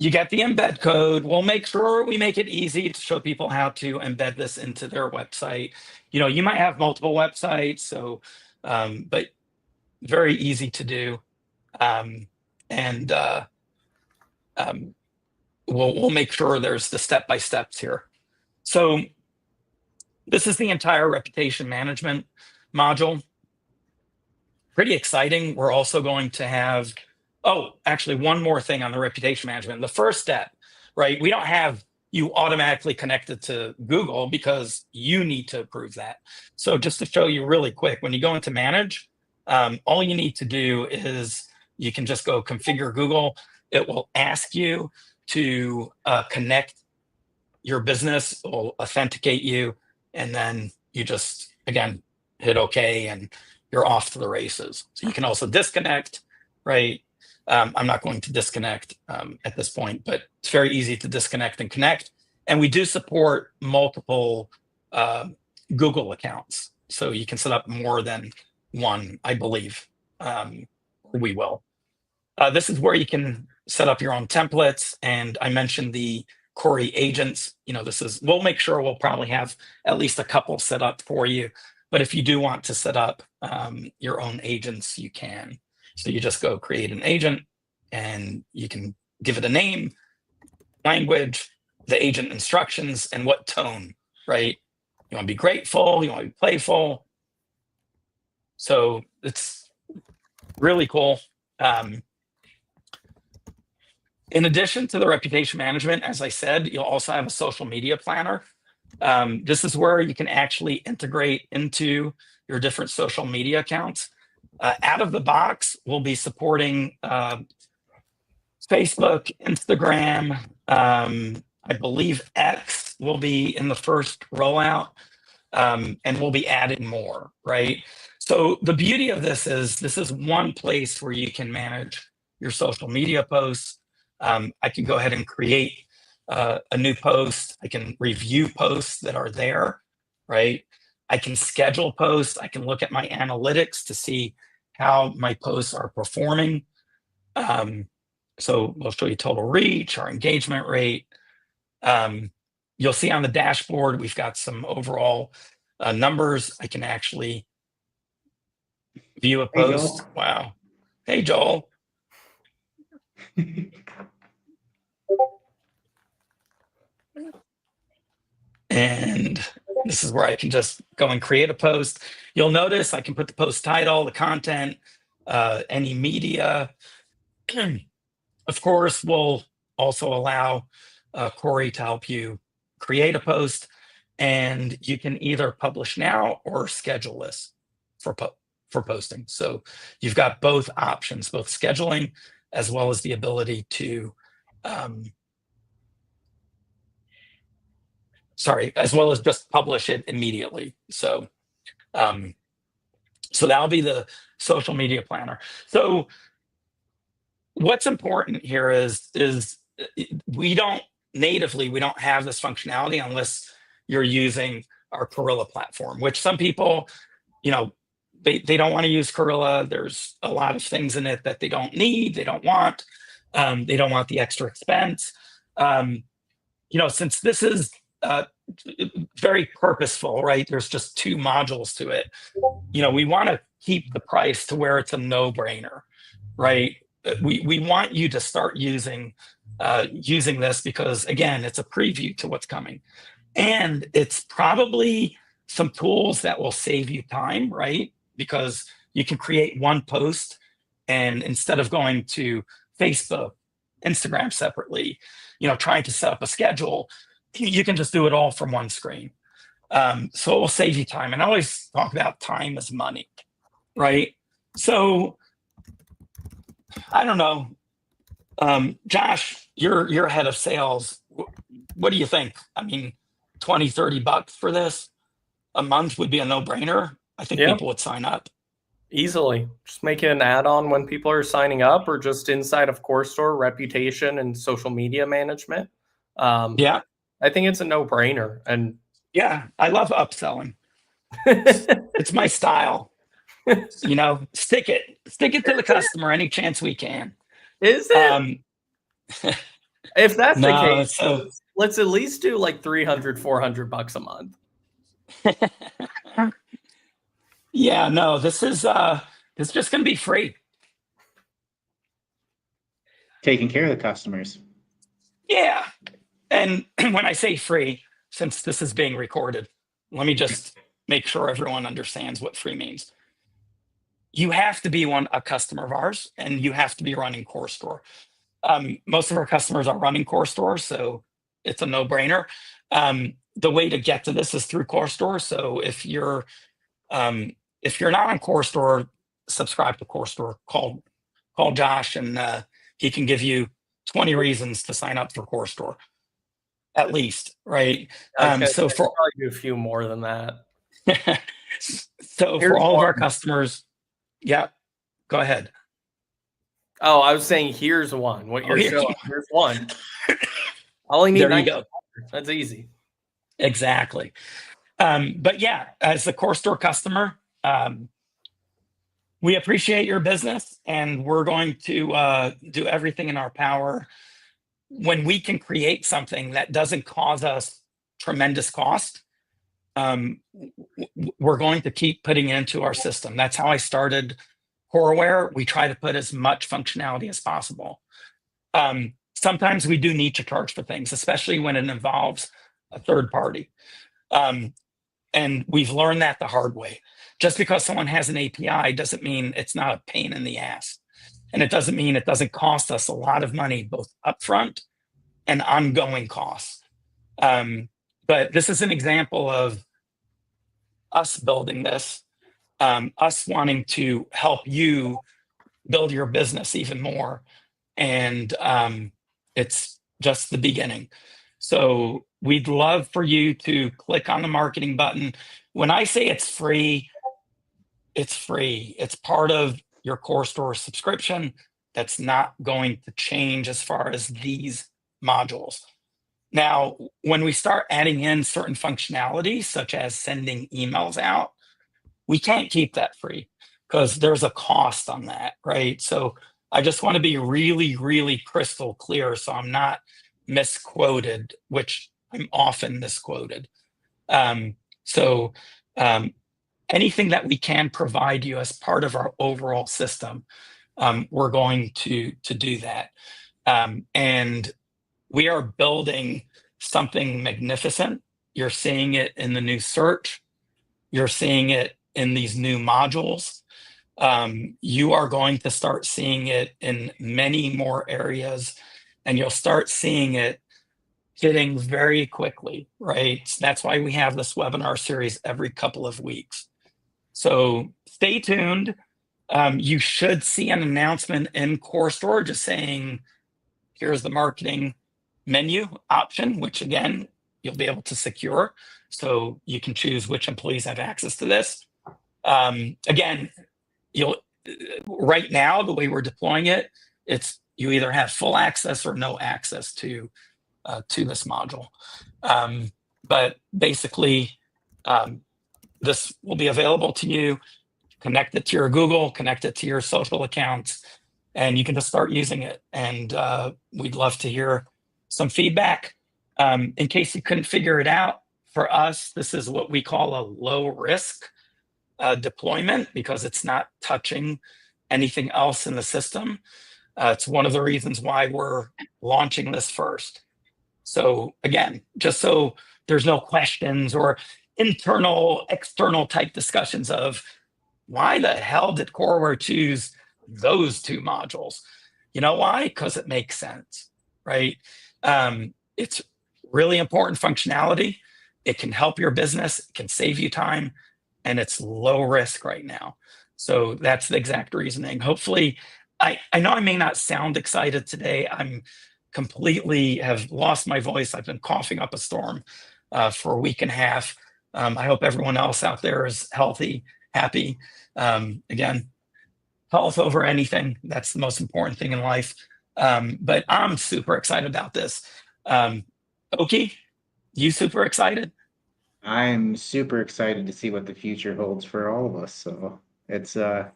You get the embed code. We'll make sure we make it easy to show people how to embed this into their website. You might have multiple websites, so but very easy to do. We'll make sure there's the step-by-steps here. So this is the entire reputation management module. Pretty exciting. We're also going to have, actually one more thing on the reputation management. The first step, right? We don't have you automatically connect it to Google because you need to approve that. So just to show you really quick, when you go into manage, all you need to do is you can just go configure Google. It will ask you to connect your business, it will authenticate you, and then you just, again, hit OK and you're off to the races. So you can also disconnect, right? I'm not going to disconnect at this point, but it's very easy to disconnect and connect. And we do support multiple Google accounts. So you can set up more than one, I believe. We will. This is where you can set up your own templates. And I mentioned the Corey agents. We'll make sure we'll probably have at least a couple set up for you. But if you do want to set up your own agents, you can. So you just go create an agent and you can give it a name, language, the agent instructions, and what tone, right? You want to be grateful, you want to be playful. So it's really cool. In addition to the reputation management, as I said, you'll also have a social media planner. This is where you can actually integrate into your different social media accounts. Out of the box, we'll be supporting Facebook, Instagram, I believe X will be in the first rollout, and we'll be adding more, right? So the beauty of this is one place where you can manage your social media posts. I can go ahead and create a new post. I can review posts that are there, right? I can schedule posts. I can look at my analytics to see how my posts are performing. So we'll show you total reach, our engagement rate. You'll see on the dashboard, we've got some overall numbers. I can actually view a post. Joel. Wow. Hey, Joel. And this is where I can just go and create a post. You'll notice I can put the post title, the content, any media. Of course, we'll also allow Corey to help you create a post, and you can either publish now or schedule this for posting. So you've got both options, both scheduling as well as the ability to as well as just publish it immediately. So that'll be the social media planner. So what's important here is we don't have this functionality unless you're using our Gorilla platform, which some people, they don't want to use Gorilla. There's a lot of things in it that they don't need, they don't want. They don't want the extra expense. Since this is very purposeful, right? There's just 2 modules to it. We want to keep the price to where it's a no-brainer, right? We want you to start using this because, again, it's a preview to what's coming, and it's probably some tools that will save you time, right? Because you can create one post, and instead of going to Facebook, Instagram separately, trying to set up a schedule, you can just do it all from one screen. So it will save you time. And I always talk about time as money, right? So I don't know. Josh, you're head of sales. What do you think? I mean, $20-$30 for this a month would be a no-brainer. I think people would sign up. Easily. Just make it an add-on when people are signing up, or just inside of CoreStore, reputation and social media management. I think it's a no-brainer. And yeah, I love upselling. It's my style. Stick it to the customer any chance we can. Is it? If that's the case, so let's at least do like $300-$400 a month. Yeah, no, this is just going to be free. Taking care of the customers. Yeah. And when I say free, since this is being recorded, let me just make sure everyone understands what free means. You have to be a customer of ours, and you have to be running CoreStore. Most of our customers are running CoreStore, so it's a no-brainer. The way to get to this is through CoreStore. So if you're not on CoreStore, subscribe to CoreStore. Call Josh, and he can give you 20 reasons to sign up for CoreStore, at least, right? So I could probably do a few more than that. So for all of our customers, yeah, go ahead. Oh, I was saying, here's one. What you're showing. Here's one. I only need There you go. That's easy. Exactly. But yeah, as a CoreStore customer, we appreciate your business, and we're going to do everything in our power when we can create something that doesn't cause us tremendous cost. We're going to keep putting it into our system. That's how I started Coreware. We try to put as much functionality as possible. Sometimes we do need to charge for things, especially when it involves a third party. And we've learned that the hard way. Just because someone has an API doesn't mean it's not a pain in the ass. And it doesn't mean it doesn't cost us a lot of money, both upfront and ongoing costs. But this is an example of us building this, us wanting to help you build your business even more. And it's just the beginning. So we'd love for you to click on the marketing button. When I say it's free, it's free. It's part of your CoreStore subscription. That's not going to change as far as these modules. Now, when we start adding in certain functionalities, such as sending emails out, we can't keep that free because there's a cost on that, right? So I just want to be really, really crystal clear so I'm not misquoted, which I'm often misquoted. Anything that we can provide you as part of our overall system, we're going to do that. And we are building something magnificent. You're seeing it in the new search. You're seeing it in these new modules. You are going to start seeing it in many more areas, and you'll start seeing it hitting very quickly, right? That's why we have this webinar series every couple of weeks. So stay tuned. You should see an announcement in CoreStore just saying, here's the marketing menu option, which again, you'll be able to secure. So you can choose which employees have access to this. Again, right now, the way we're deploying it, it's you either have full access or no access to this module. But basically, this will be available to you. Connect it to your Google, connect it to your social accounts, and you can just start using it. And we'd love to hear some feedback. In case you couldn't figure it out, for us, this is what we call a low risk deployment because it's not touching anything else in the system. It's one of the reasons why we're launching this first. So again, just so there's no questions or internal, external type discussions of why the hell did Coreware choose those two modules? You know why? Because it makes sense, right? It's really important functionality. It can help your business, it can save you time, and it's low risk right now. So that's the exact reasoning. Hopefully, I know I may not sound excited today. I'm completely have lost my voice. I've been coughing up a storm for a week and a half. I hope everyone else out there is healthy, happy. Again, health over anything. That's the most important thing in life. But I'm super excited about this. Oki, you super excited? I'm super excited to see what the future holds for all of us. So it's a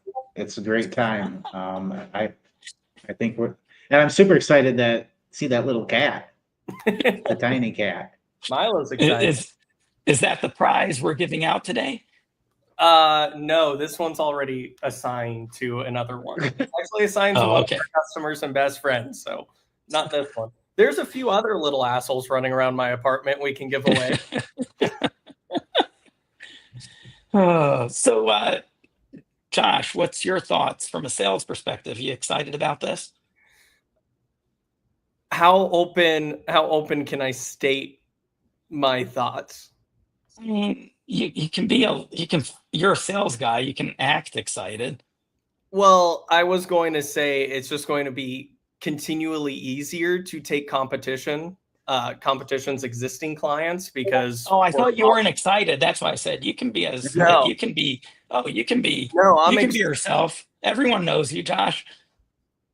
great time. I think and I'm super excited that see that little cat, the tiny cat. Milo's excited. Is that the prize we're giving out today? No, this one's already assigned to another one. It's actually assigned to one of our customers and best friends, so not this one. There's a few other little assholes running around my apartment we can give away. So, Josh, what's your thoughts from a sales perspective? You excited about this? how open can I state my thoughts? I mean, you're a sales guy. You can act excited. Well, I was going to say it's just going to be continually easier to take competition's existing clients because Oh, I thought you weren't excited. That's why I said you can be No. you can be, oh, you can be, No, you can be yourself. Everyone knows you, Josh.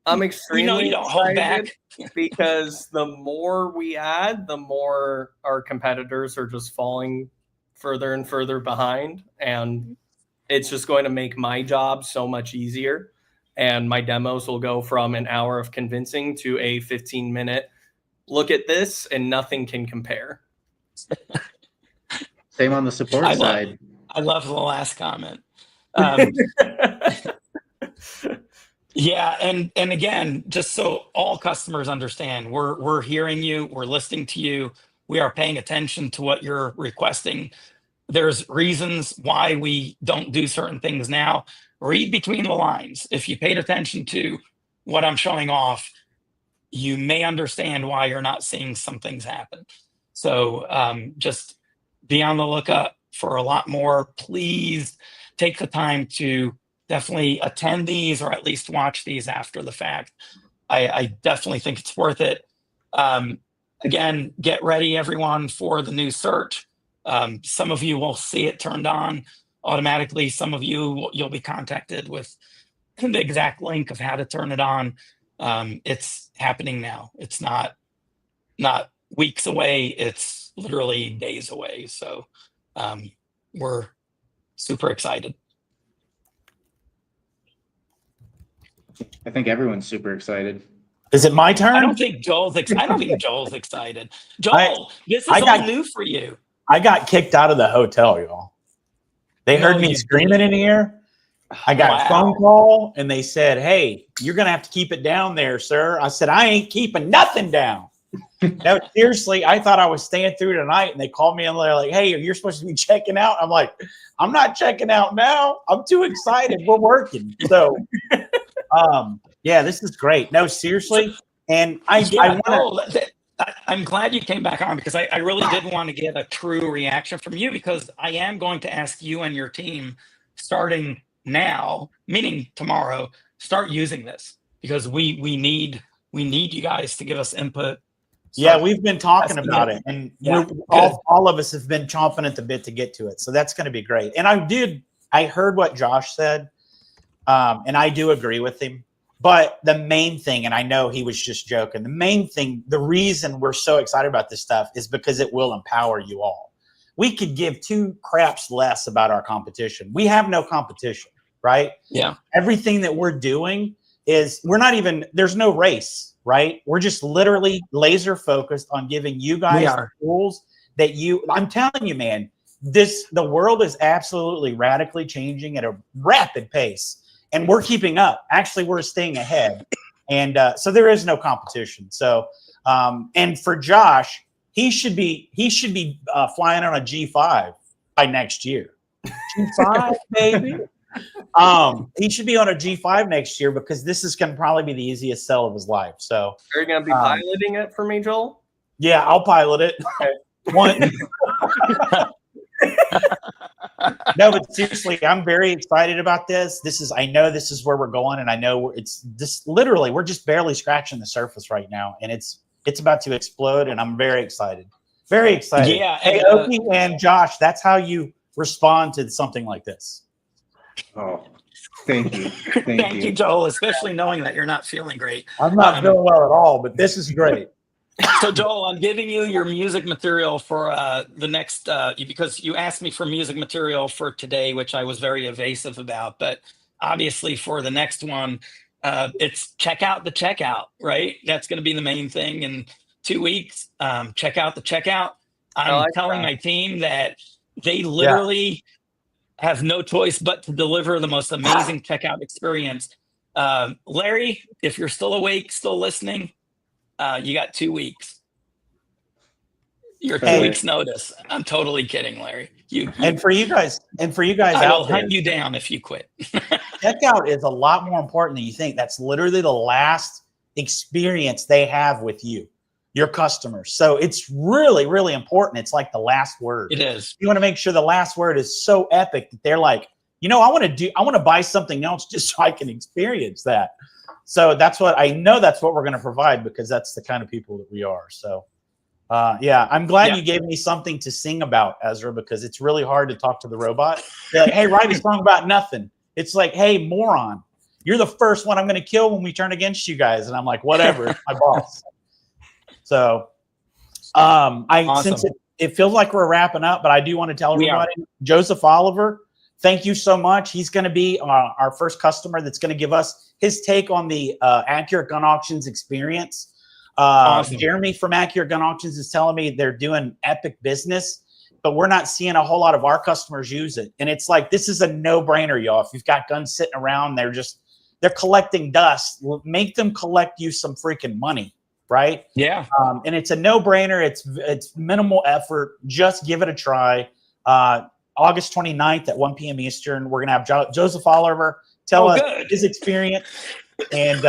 I'm You extremely you don't hold excited back. because the more we add, the more our competitors are just falling further and further behind. And it's just going to make my job so much easier. And my demos will go from an hour of convincing to a 15-minute look at this and nothing can compare. Same on the support I love, side. I love the last comment. Yeah, and again, just so all customers understand, we're hearing you, we're listening to you, we are paying attention to what you're requesting. There's reasons why we don't do certain things now. Read between the lines. If you paid attention to what I'm showing off, you may understand why you're not seeing some things happen. So just be on the lookout for a lot more. Please take the time to definitely attend these or at least watch these after the fact. I definitely think it's worth it. Again, get ready, everyone, for the new search. Some of you will see it turned on automatically. Some of you'll be contacted with the exact link of how to turn it on. It's happening now. It's not weeks away. It's literally days away. So we're super excited. I think everyone's super excited. Is it my turn? I don't think Joel's excited. Joel, this is all new for you. I got kicked out of the hotel, y'all. They heard me screaming in here. I got a phone call and they said, "Hey, you're going to have to keep it down there, sir." I said, "I ain't keeping nothing down." No, seriously, I thought I was staying through tonight and they called me and they're like, "Hey, you're supposed to be checking out." I'm like, "I'm not checking out now. I'm too excited. We're working." So, yeah, this is great. No, seriously. And I'm glad you came back on because I really did want to get a true reaction from you because I am going to ask you and your team starting now, meaning tomorrow, start using this because we need you guys to give us input. Yeah, we've been talking about it, and all of us have been chomping at the bit to get to it. So that's going to be great. And I heard what Josh said, and I do agree with him. But the main thing, and I know he was just joking, the main thing, the reason we're so excited about this stuff is because it will empower you all. We could give two craps less about our competition. We have no competition, right? Yeah. Everything that we're doing is, there's no race, right? We're just literally laser focused on giving you guys the tools that I'm telling you, man, the world is absolutely radically changing at a rapid pace. And we're keeping up. Actually, we're staying ahead. And so there is no competition. So, and for Josh, he should be flying on a G5 by next year. G5, baby. He should be on a G5 next year because this is going to probably be the easiest sell of his life. So, are you going to be piloting it for me, Joel? Yeah, I'll pilot it. Okay. No, but seriously, I'm very excited about this. I know this is where we're going, and I know it's this literally, we're just barely scratching the surface right now, and it's about to explode, and I'm very excited. Very excited. Yeah. Hey, Oki and Josh, that's how you respond to something like this. Oh, thank you. Thank you, Joel, especially knowing that you're not feeling great. I'm not feeling well at all, but this is great. So, Joel, I'm giving you your music material for the next, because you asked me for music material for today, which I was very evasive about. But obviously for the next one, it's check out the checkout, right? That's going to be the main thing in 2 weeks. Check out the checkout. I'm telling my team that they literally have no choice but to deliver the most amazing checkout experience. Larry, if you're still awake, still listening, you got 2 weeks. Your 2 weeks notice. I'm totally kidding, Larry. And for you guys I will hunt you down if you quit. Checkout is a lot more important than you think. That's literally the last experience they have with you, your customers. So it's really, really important. It's like the last word. It is. You want to make sure the last word is so epic that they're like, I want to buy something else just so I can experience that. So that's what we're going to provide, because that's the kind of people that we are. So I'm glad you gave me something to sing about, Ezra, because it's really hard to talk to the robot. They're like, hey, write a song about nothing. It's like, hey, moron, you're the first one I'm going to kill when we turn against you guys. And I'm like, whatever, it's my boss. So Awesome. since it feels like we're wrapping up, but I do want to tell everybody, Joseph Oliver, thank you so much. He's going to be our first customer that's going to give us his take on the Accurate Gun Auctions experience. Awesome. Jeremy from Accurate Gun Auctions is telling me they're doing epic business, but we're not seeing a whole lot of our customers use it. And it's like, this is a no-brainer, y'all. If you've got guns sitting around, they're collecting dust. Make them collect you some freaking money, right? Yeah. And it's a no-brainer. It's minimal effort. Just give it a try. August 29th at 1 p.m. Eastern, we're going to have Joseph Oliver tell us his experience. And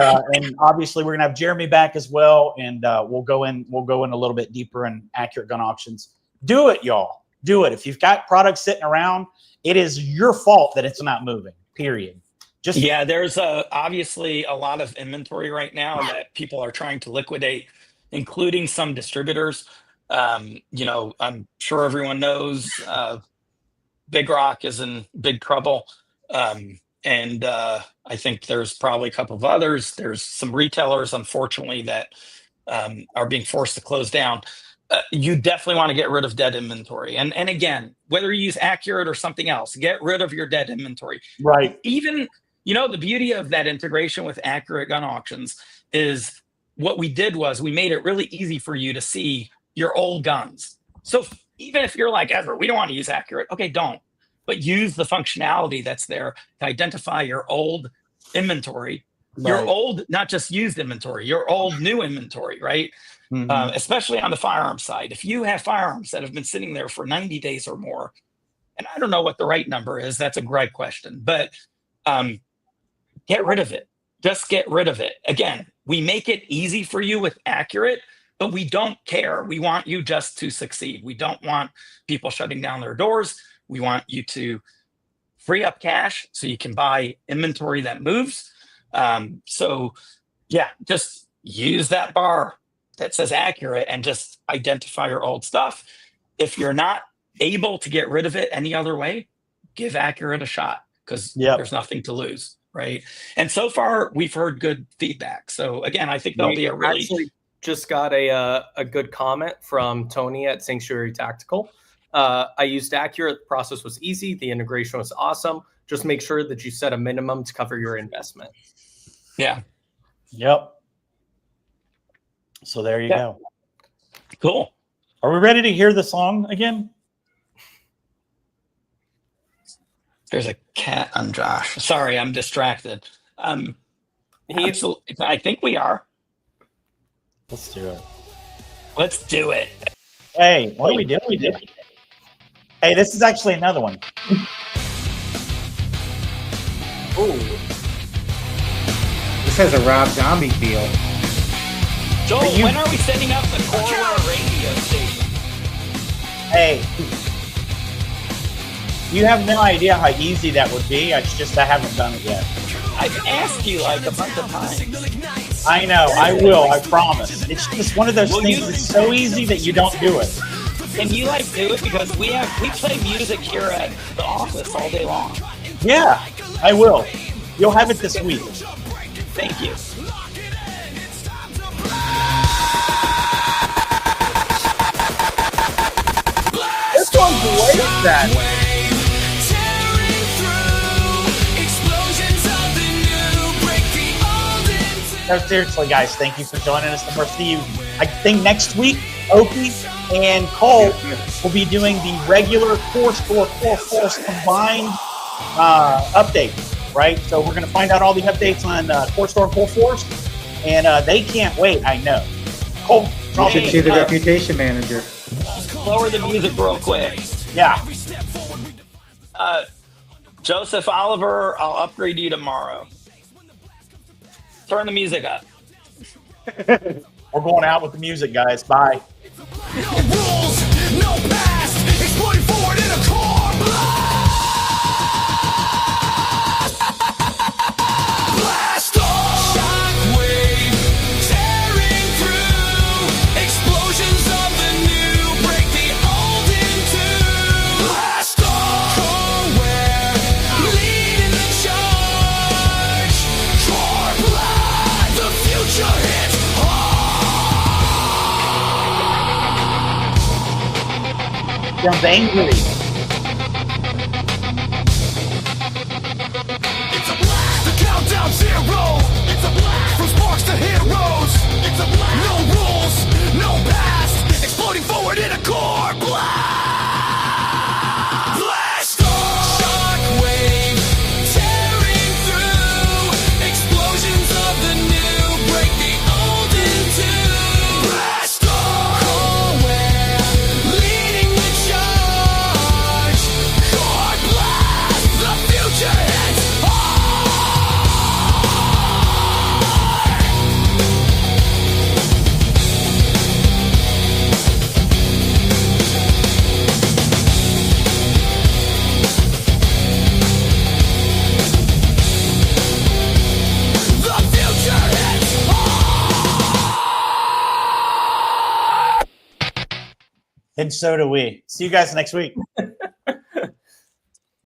obviously we're going to have Jeremy back as well. And we'll go in a little bit deeper in Accurate Gun Auctions. Do it, y'all. Do it. If you've got products sitting around, it is your fault that it's not moving, period. There's obviously a lot of inventory right now that people are trying to liquidate, including some distributors. I'm sure everyone knows Big Rock is in big trouble. And I think there's probably a couple of others. There's some retailers, unfortunately, that are being forced to close down. You definitely want to get rid of dead inventory. And again, whether you use Accurate or something else, get rid of your dead inventory. Right. Even, the beauty of that integration with Accurate Gun Auctions is what we did was we made it really easy for you to see your old guns. So even if you're like, Ezra, we don't want to use Accurate. Okay, don't. But use the functionality that's there to identify your old inventory, your old, not just used inventory, your old new inventory, right? Mm-hmm. Especially on the firearms side. If you have firearms that have been sitting there for 90 days or more, and I don't know what the right number is, that's a great question, but get rid of it. Just get rid of it. Again, we make it easy for you with Accurate, but we don't care. We want you just to succeed. We don't want people shutting down their doors. We want you to free up cash so you can buy inventory that moves. Just use that bar that says Accurate and just identify your old stuff. If you're not able to get rid of it any other way, give Accurate a shot, because there's nothing to lose, right? And so far, we've heard good feedback. So again, I think there'll be a really... Actually, just got a good comment from Tony at Sanctuary Tactical. I used Accurate. The process was easy. The integration was awesome. Just make sure that you set a minimum to cover your investment. Yeah. Yep. So there you go. Cool. Are we ready to hear the song again? There's a cat on Josh. Sorry, I'm distracted. I think we are. Let's do it. Let's do it. Hey, what are we doing? Hey, this is actually another one. Ooh. This has a Rob Zombie feel. Joel, when are we setting up the Coreware radio station? Hey, you have no idea how easy that would be. I haven't done it yet. I've asked you like a bunch of times. I know, I will, I promise. It's just one of those things that's so easy that you don't do it. And you do it because we play music here at the office all day long. Yeah, I will. You'll have it this week. Thank you. This one's way that. No, seriously, guys, thank you for joining us the first of the evening. I think next week, Oki and Cole will be doing the regular Core Store Core Force combined update, right? So we're going to find out all the updates on Core Store Core Force, and they can't wait, I know. Cole, you should see the reputation manager. Lower the music real quick. Yeah. Joseph Oliver, I'll upgrade you tomorrow. Turn the music up. We're going out with the music, guys. Bye. No rules, no past, exploding forward in a core blast. Blast off, shockwave, tearing through, explosions of the new, break the old in two. Blast off, Coreware, leading the charge. Core blast, the future hits From Angry. It's a blast. The countdown zero. It's a blast. From sparks to heroes. It's a blast. No rules, no past. Exploding forward in a core blast. Blast off. Shockwave, tearing through. Explosions of the new, break the old in two. Blast off. Coreware, leading the charge. Core blast, the future hits The future hits And so do we. See you guys next week.